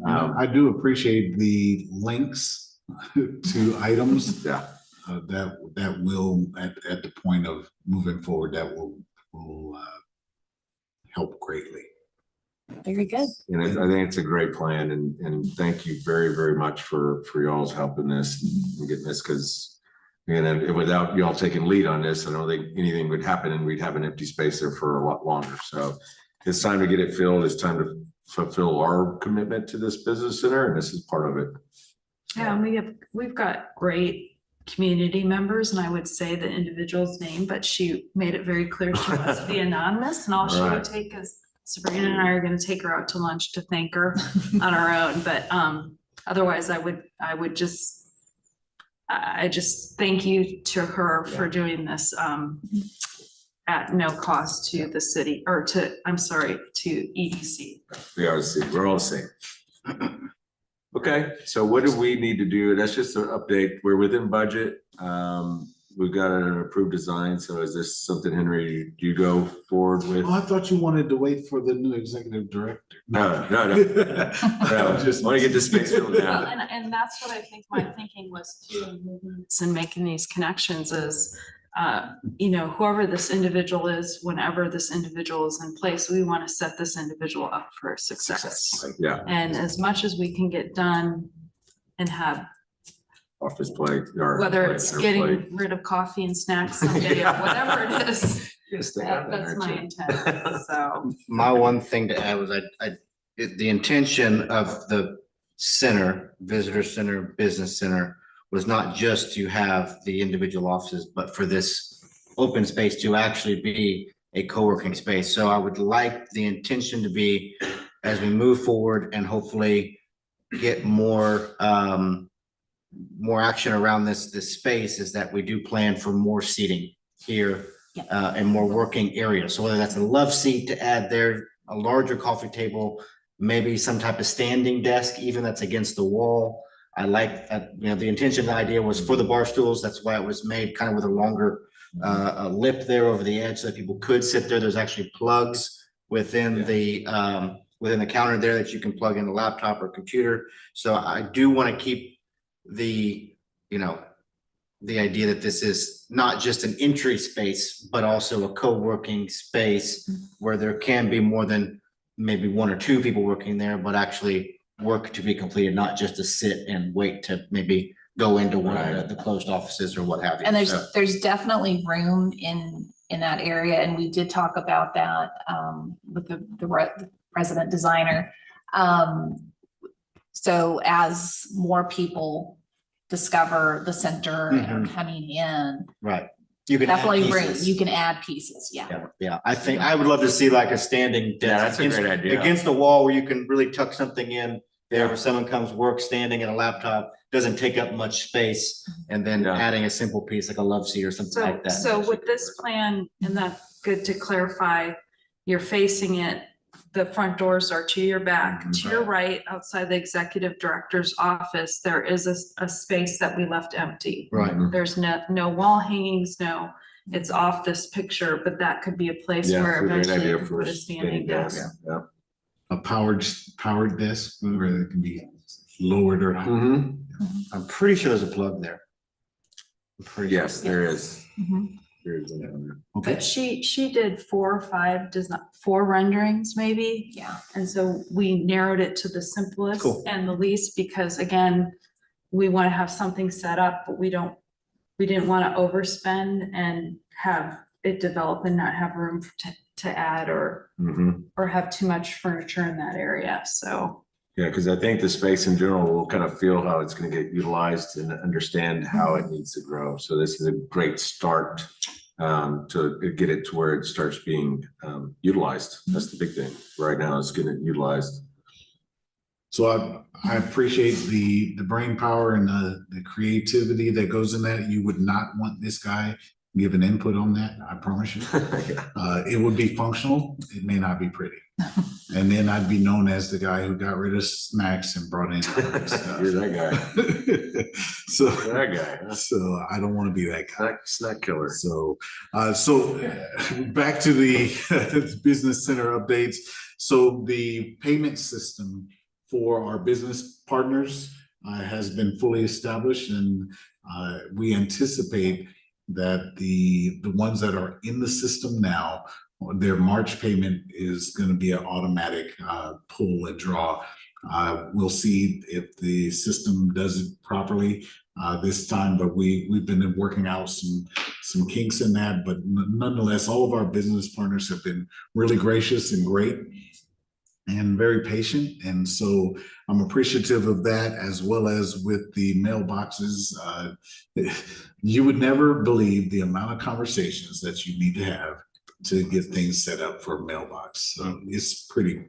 I do appreciate the links to items. That will at the point of moving forward, that will help greatly. Very good. And I think it's a great plan, and thank you very, very much for y'all's help in this and getting this, because and without y'all taking lead on this, I don't think anything would happen and we'd have an empty space there for a lot longer. So it's time to get it filled. It's time to fulfill our commitment to this business center, and this is part of it. Yeah, and we've got great community members, and I would say the individual's name, but she made it very clear she wants to be anonymous, and all she would take is Sabrina and I are going to take her out to lunch to thank her on our own. But otherwise, I just thank you to her for doing this at no cost to the city, or to EDC. We're all the same. Okay, so what do we need to do? That's just an update. We're within budget. we've got an approved design, so is this something, Henry, do you go forward with? Oh, I thought you wanted to wait for the new executive director. No, no. Just Want to get this space filled Well, now. and that's what I think my thinking was too, in movements and making these connections is, you know, whoever this individual is, whenever this individual is in place, we want to set this individual up for success. Yeah, And as much as we can get done and have, office plate. Or whether plate, it's or getting plate. rid of coffee and snacks someday or whatever it is, Yes, they have that, that's my aren't you? intent, so. My one thing to add was the intention of the center, visitor center, business center, was not just to have the individual offices, but for this open space to actually be a co-working space. So I would like the intention to be, as we move forward and hopefully get more action around this space, is that we do plan for more seating here and more working areas. So whether that's a love seat to add there, a larger coffee table, maybe some type of standing desk, even that's against the wall. I like that, you know, the intention, the idea was for the bar stools. That's why it was made kind of with a longer lip there over the edge so that people could sit there. There's actually plugs within the counter there that you can plug in a laptop or computer. So I do want to keep the idea that this is not just an entry space, but also a co-working space where there can be more than maybe one or two people working there, but actually work to be completed, not just to sit and wait to maybe go into one of the closed offices or what have you. And So- there's definitely room in that area, and we did talk about that with the resident designer. So as more people discover the center and are coming in, Right. You can add definitely room, pieces. you can add pieces, yeah. Yeah, I think I would love to see like a standing Yeah, desk that's a great idea. against the wall where you can really tuck something in there where someone comes work standing at a laptop, doesn't take up much space, and then Yeah. adding a simple piece like a love seat or something So, like that. so with this plan, and that's good to clarify, you're facing it, the front doors are to your back, to your right, outside the executive director's office, there is a space that we left empty. Right. There's no wall hangings, it's off this picture, but that could be a place Yeah, where it's a great eventually idea you for put a standing desk. Yeah. A powered desk where it can be lowered or. Mhm. I'm pretty sure there's a plug there. I'm pretty sure. Yes, there is. Mhm. There is one. Okay, But she did 4 or 5 4 renderings maybe. Yeah. And so we narrowed it to the simplest Cool. and the least, because again, we want to have something set up, but we didn't want to overspend and have it develop and not have room to add or Mhm. have too much furniture in that area, so. Yeah, because I think the space in general will kind of feel how it's going to get utilized and understand how it needs to grow. So this is a great start to get it to where it starts being utilized. That's the big thing. Right now, it's getting utilized. so I appreciate the brain power and the creativity that goes in that. You would not want this guy giving input on that, I promise you. It would be functional, it may not be pretty. And then I'd be known as the guy who got rid of snacks and brought in stuff. You're that guy. So, That guy. Huh? so I don't want to be that guy. Snack killer. So, back to the business center updates. So the payment system for our business partners has been fully established, and we anticipate that the ones that are in the system now, their March payment is going to be an automatic pull and draw. We'll see if the system does it properly this time, but we've been working out some kinks in that. But nonetheless, all of our business partners have been really gracious and great and very patient. And so I'm appreciative of that, as well as with the mailboxes. You would never believe the amount of conversations that you need to have to get things set up for a mailbox. So it's pretty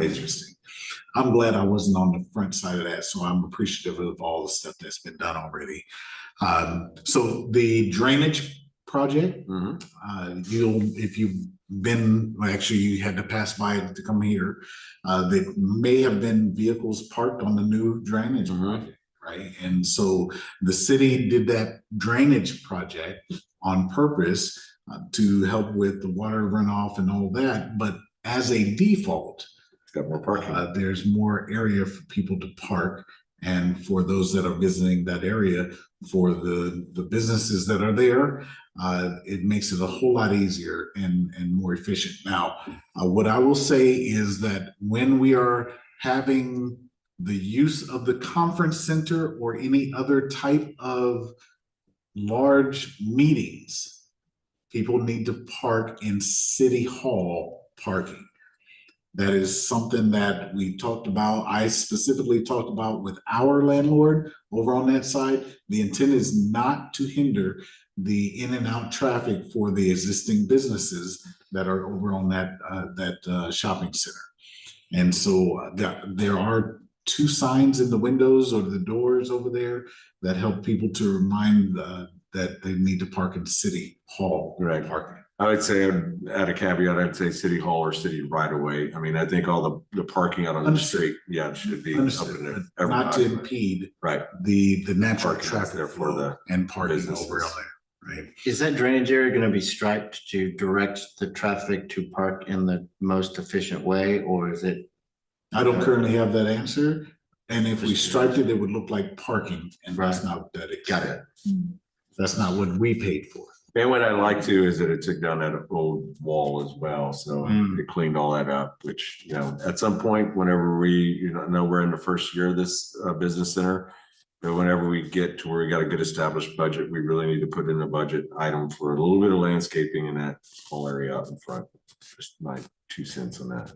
interesting. I'm glad I wasn't on the front side of that, so I'm appreciative of all the stuff that's been done already. So the drainage project, if you've been, well, actually you had to pass by it to come here. There may have been vehicles parked on the new drainage project. right? And so the city did that drainage project on purpose to help with the water runoff and all that. But as a default, It's got more parking. there's more area for people to park. And for those that are visiting that area, for the businesses that are there, it makes it a whole lot easier and more efficient. Now, what I will say is that when we are having the use of the conference center or any other type of large meetings, people need to park in City Hall parking. That is something that we talked about. I specifically talked about with our landlord over on that side. The intent is not to hinder the in and out traffic for the existing businesses that are over on that shopping center. And so there are 2 signs in the windows or the doors over there that help people to remind that they need to park in City Hall parking. I would say, add a caveat, I'd say City Hall or city right away. I mean, I think all the parking out on the Understood. street, yeah, it should be up in there. Understood. Not to Everybody. impede Right. the natural Parking traffic there for flow the and parking businesses. over on there, right? Is that drainage area gonna be striped to direct the traffic to park in the most efficient way, or is it? I don't currently have that answer. And if we striped it, it would look like parking, and that's Right. not what that is. Got it. That's not what we paid for. And what I like too is that it took down that old wall as well, so it cleaned all that up, which, you know, at some point, whenever we, you know, we're in the first year of this business center, but whenever we get to where we got a good established budget, we really need to put in a budget item for a little bit of landscaping in that whole area out in front. Just my 2 cents on that.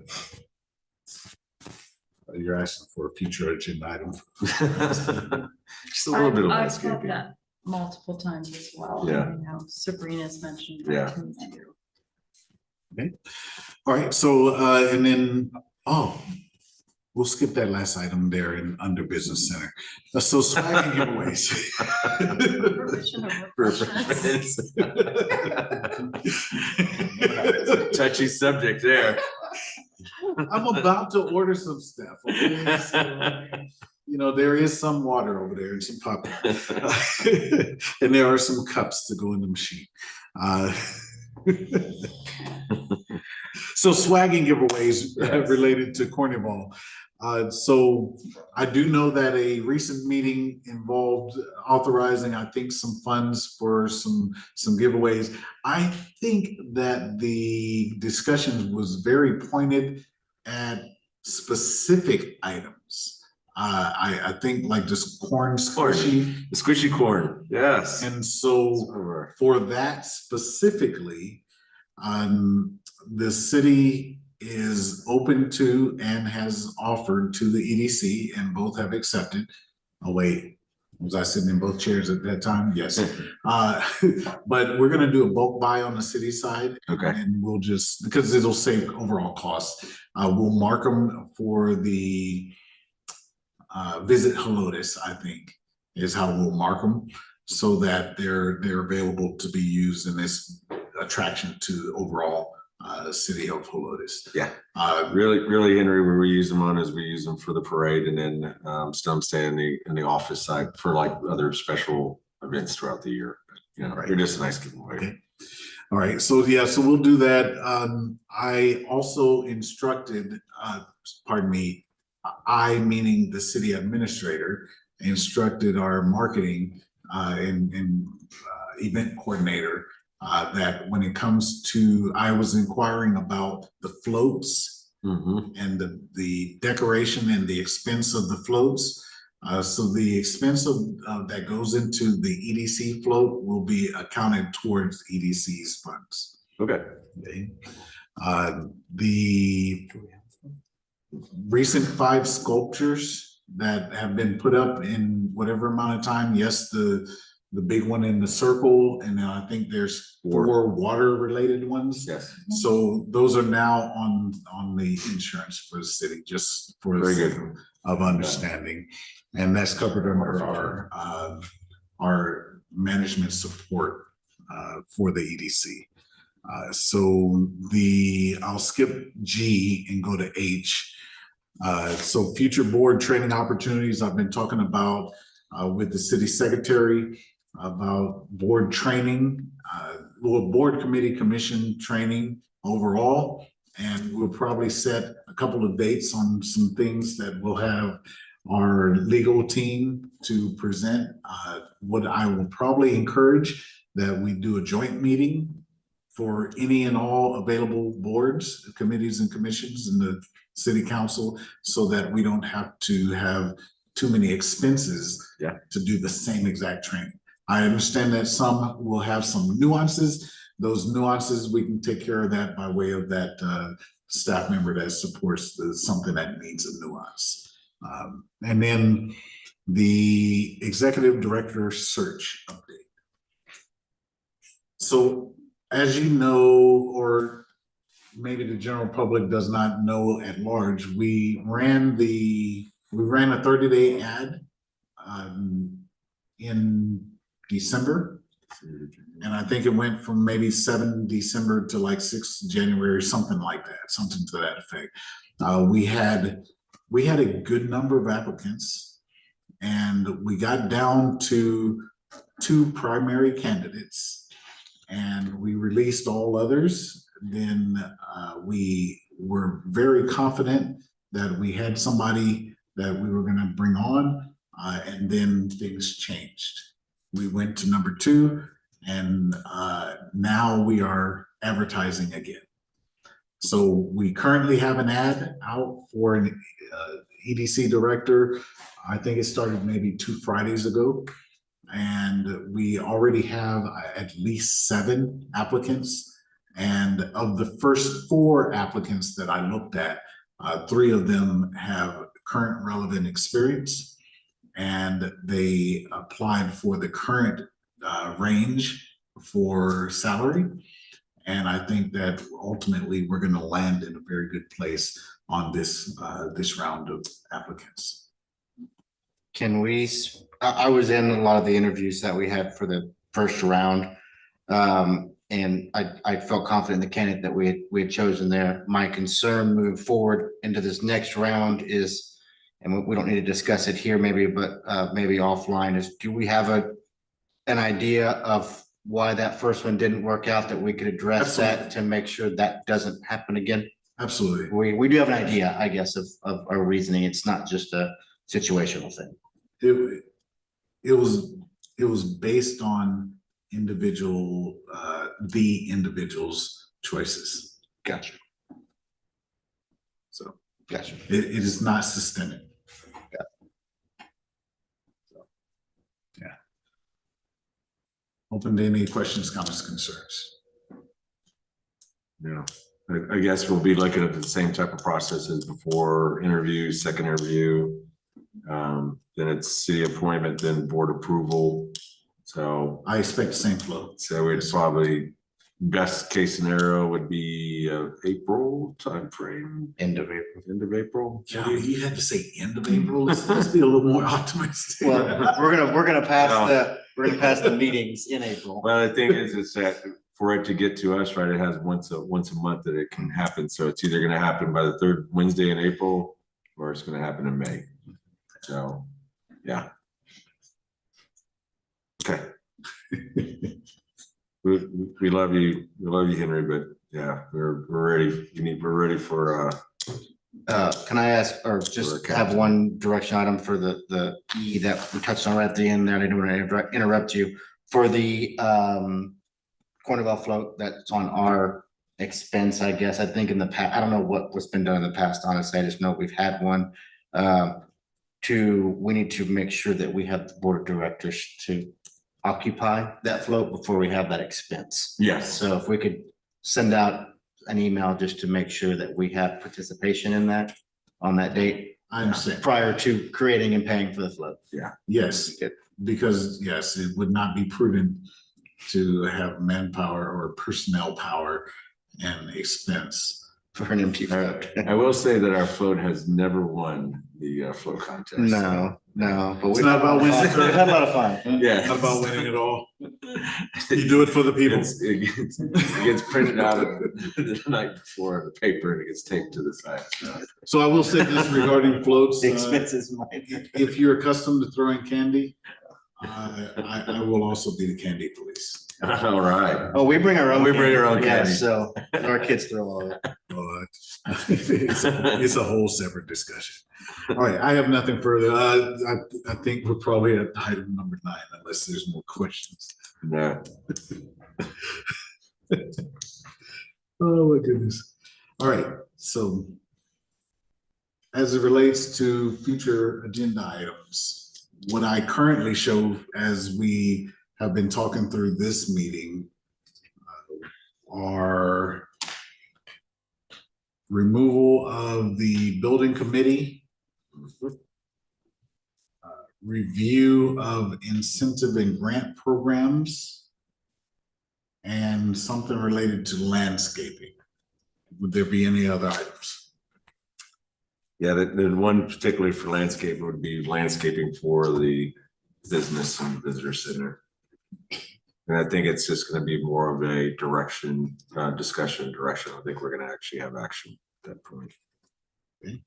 You're asking for a future agenda item. Just a little bit of I've thought landscaping. that multiple times as well. Yeah. You know, Sabrina's mentioned. that Yeah. too. Okay. All right. So, and then, we'll skip that last item there in under business center. So swag and giveaways. Provision of refreshments. It's a touchy subject there. I'm about to order some stuff. Okay? So, you know, there is some water over there and some popcorn. And there are some cups to go in the machine. So swagging giveaways related to Carnival. So I do know that a recent meeting involved authorizing, I think, some funds for some giveaways. I think that the discussion was very pointed at specific items. I think like just corn squishy. The squishy corn, yes. And so for that specifically, the city is open to and has offered to the EDC, and both have accepted. Oh, wait, was I sitting in both chairs at that time? Yes. But we're gonna do a bulk buy on the city side. Okay. And we'll just, because it'll save overall costs, we'll mark them for the visit Helotes, I think, is how we'll mark them, so that they're available to be used in this attraction to the overall city of Helotes. Yeah. Really, Henry, where we use them on is we use them for the parade, and then some stay in the office side for like other special events throughout the year. You know, Right. they're just a nice giveaway. Okay. All right, so yeah, so we'll do that. I also instructed, pardon me, I, meaning the city administrator, instructed our marketing and event coordinator that when it comes to, I was inquiring about the floats and the decoration and the expense of the floats. So the expense of that goes into the EDC float will be accounted towards EDC's funds. Okay. Okay. The recent 5 sculptures that have been put up in whatever amount of time, yes, the big one in the circle, and then I think there's 4 water-related ones. Yes. So those are now on the insurance for the city, just for the Very sake good. of understanding. And that's covered under our management support for the EDC. So I'll skip G and go to H. So future board training opportunities, I've been talking about with the city secretary about board training, board committee commission training overall. And we'll probably set a couple of dates on some things that we'll have our legal team to present. What I will probably encourage that we do a joint meeting for any and all available boards, committees and commissions in the city council, so that we don't have to have too many expenses to do the same exact training. I understand that some will have some nuances. Those nuances, we can take care of that by way of that staff member that supports something that needs a nuance. And then the executive director search update. So as you know, or maybe the general public does not know at large, we ran a 30-day ad in December. And I think it went from maybe 7 December to like 6 January, something like that, something to that effect. We had a good number of applicants, and we got down to 2 primary candidates, and we released all others. Then we were very confident that we had somebody that we were going to bring on, and then things changed. We went to number 2, and now we are advertising again. So we currently have an ad out for an EDC director. I think it started maybe 2 Fridays ago. And we already have at least 7 applicants. And of the first 4 applicants that I looked at, 3 of them have current relevant experience, and they applied for the current range for salary. And I think that ultimately we're going to land in a very good place on this round of applicants. Can we, I was in a lot of the interviews that we had for the first round. And I felt confident in the candidate that we had chosen there. My concern moving forward into this next round is, and we don't need to discuss it here maybe, but maybe offline, is do we have an idea of why that first one didn't work out, that we could address Absolutely. that to make sure that doesn't happen again? Absolutely. We do have an idea, I guess, of our reasoning. It's not just a situational thing. It was based on the individual's choices. Gotcha. So Gotcha. it is not systemic. Yeah. Open to any questions, comments, concerns. Yeah, I guess we'll be looking at the same type of process as before: interview, second interview, then it's city appointment, then board approval. So I expect the same flow. So it's probably best case scenario would be April timeframe. End of April. End of April. Yeah, you had to say end of April. Let's be a little more optimistic. Well, we're gonna pass the meetings in April. Well, the thing is that for it to get to us, right, it has once a month that it can happen. So it's either going to happen by the 3rd Wednesday in April, or it's going to happen in May. So, yeah. Okay. we love you, Henry, but yeah, we're ready. We're ready for Can I ask, or just have one direction item for the E that we touched on right at the end there? I didn't want to interrupt you. For the Cornwall float that's on our expense, I guess. I think in the past, I don't know what's been done in the past, honestly. I just know we've had one. We need to make sure that we have the board of directors to occupy that float before we have that expense. yes. So if we could send out an email just to make sure that we have participation in that on that date. I understand. Prior to creating and paying for the float. Yes, because yes, it would not be prudent to have manpower or personnel power and expense. For an empty float. I will say that our float has never won the flow contest. No, but It's not about winning. It's not about a fine. Yeah. Not about winning at all. You do it for the people. It gets printed out the night before in the paper and it gets taped to the side. So I will say this regarding floats. The expenses might. If you're accustomed to throwing candy, I will also be the candy police. All right. Oh, we bring our own. We bring our own Yeah, candy. so our kids throw all that. It's a whole separate discussion. All right, I have nothing further. I think we're probably at item number 9, unless there's more questions. No. Oh, my goodness. All right, so as it relates to future agenda items, what I currently show as we have been talking through this meeting are removal of the building committee, review of incentive and grant programs, and something related to landscaping. Would there be any other items? Yeah, the one particularly for landscape would be landscaping for the business and visitor center. And I think it's just going to be more of a direction, discussion direction. I think we're going to actually have action at that point. Okay.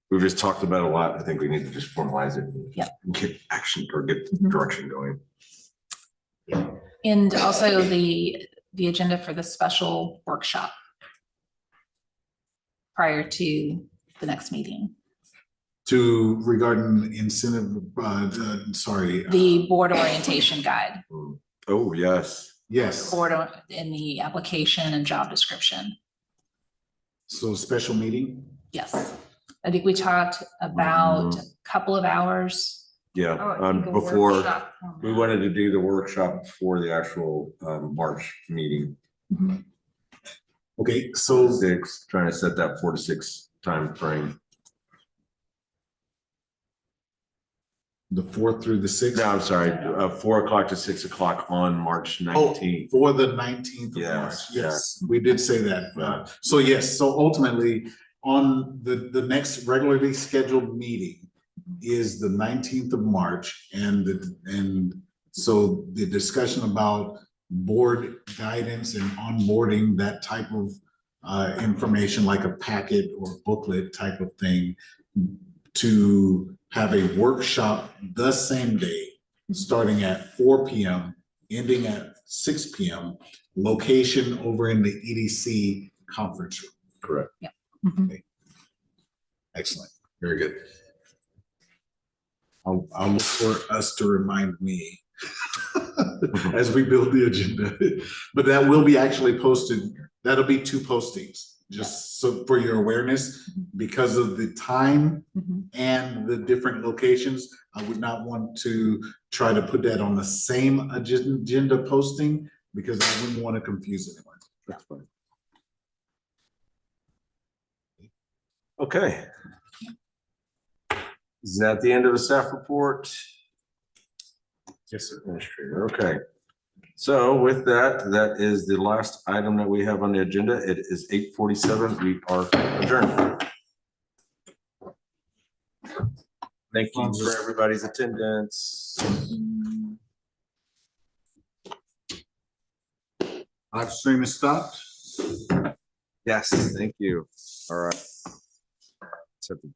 We've just talked about a lot. I think we need to just formalize it. Yeah. And get action or get direction going. And also the agenda for the special workshop prior to the next meeting. Regarding incentive, sorry. The board orientation guide, Oh, yes. Yes, board in the application and job description. so special meeting. Yes. I think we talked about a couple of hours. Yeah. Before we wanted to do the workshop before the actual March meeting. Okay, so 6, trying to set that 4 to 6 time frame. the 4th through the 6th. No, I'm sorry, 4 o'clock to 6 o'clock on March 19th. For the 19th of Yes, March. Yes, we did say that. So yes, so ultimately, on the next regularly scheduled meeting is the 19th of March, and so the discussion about board guidance and onboarding, that type of information, like a packet or booklet type of thing, to have a workshop the same day, starting at 4 p.m., ending at 6 p.m., location over in the EDC conference room. Correct. Yeah. Okay. Excellent. Very good. I'll look for us to remind me as we build the agenda, but that will be actually posted. That'll be 2 postings. Just so for your awareness, because of the time and the different locations, I would not want to try to put that on the same agenda posting because I wouldn't want to confuse anyone. That's fine. Okay. Is that the end of the staff report? Yes, sir. Administrator. Okay. So with that, that is the last item that we have on the agenda. It is 8:47. We are adjourned. Thank you for everybody's attendance. Live stream is stopped. Yes, thank you. All right. Set the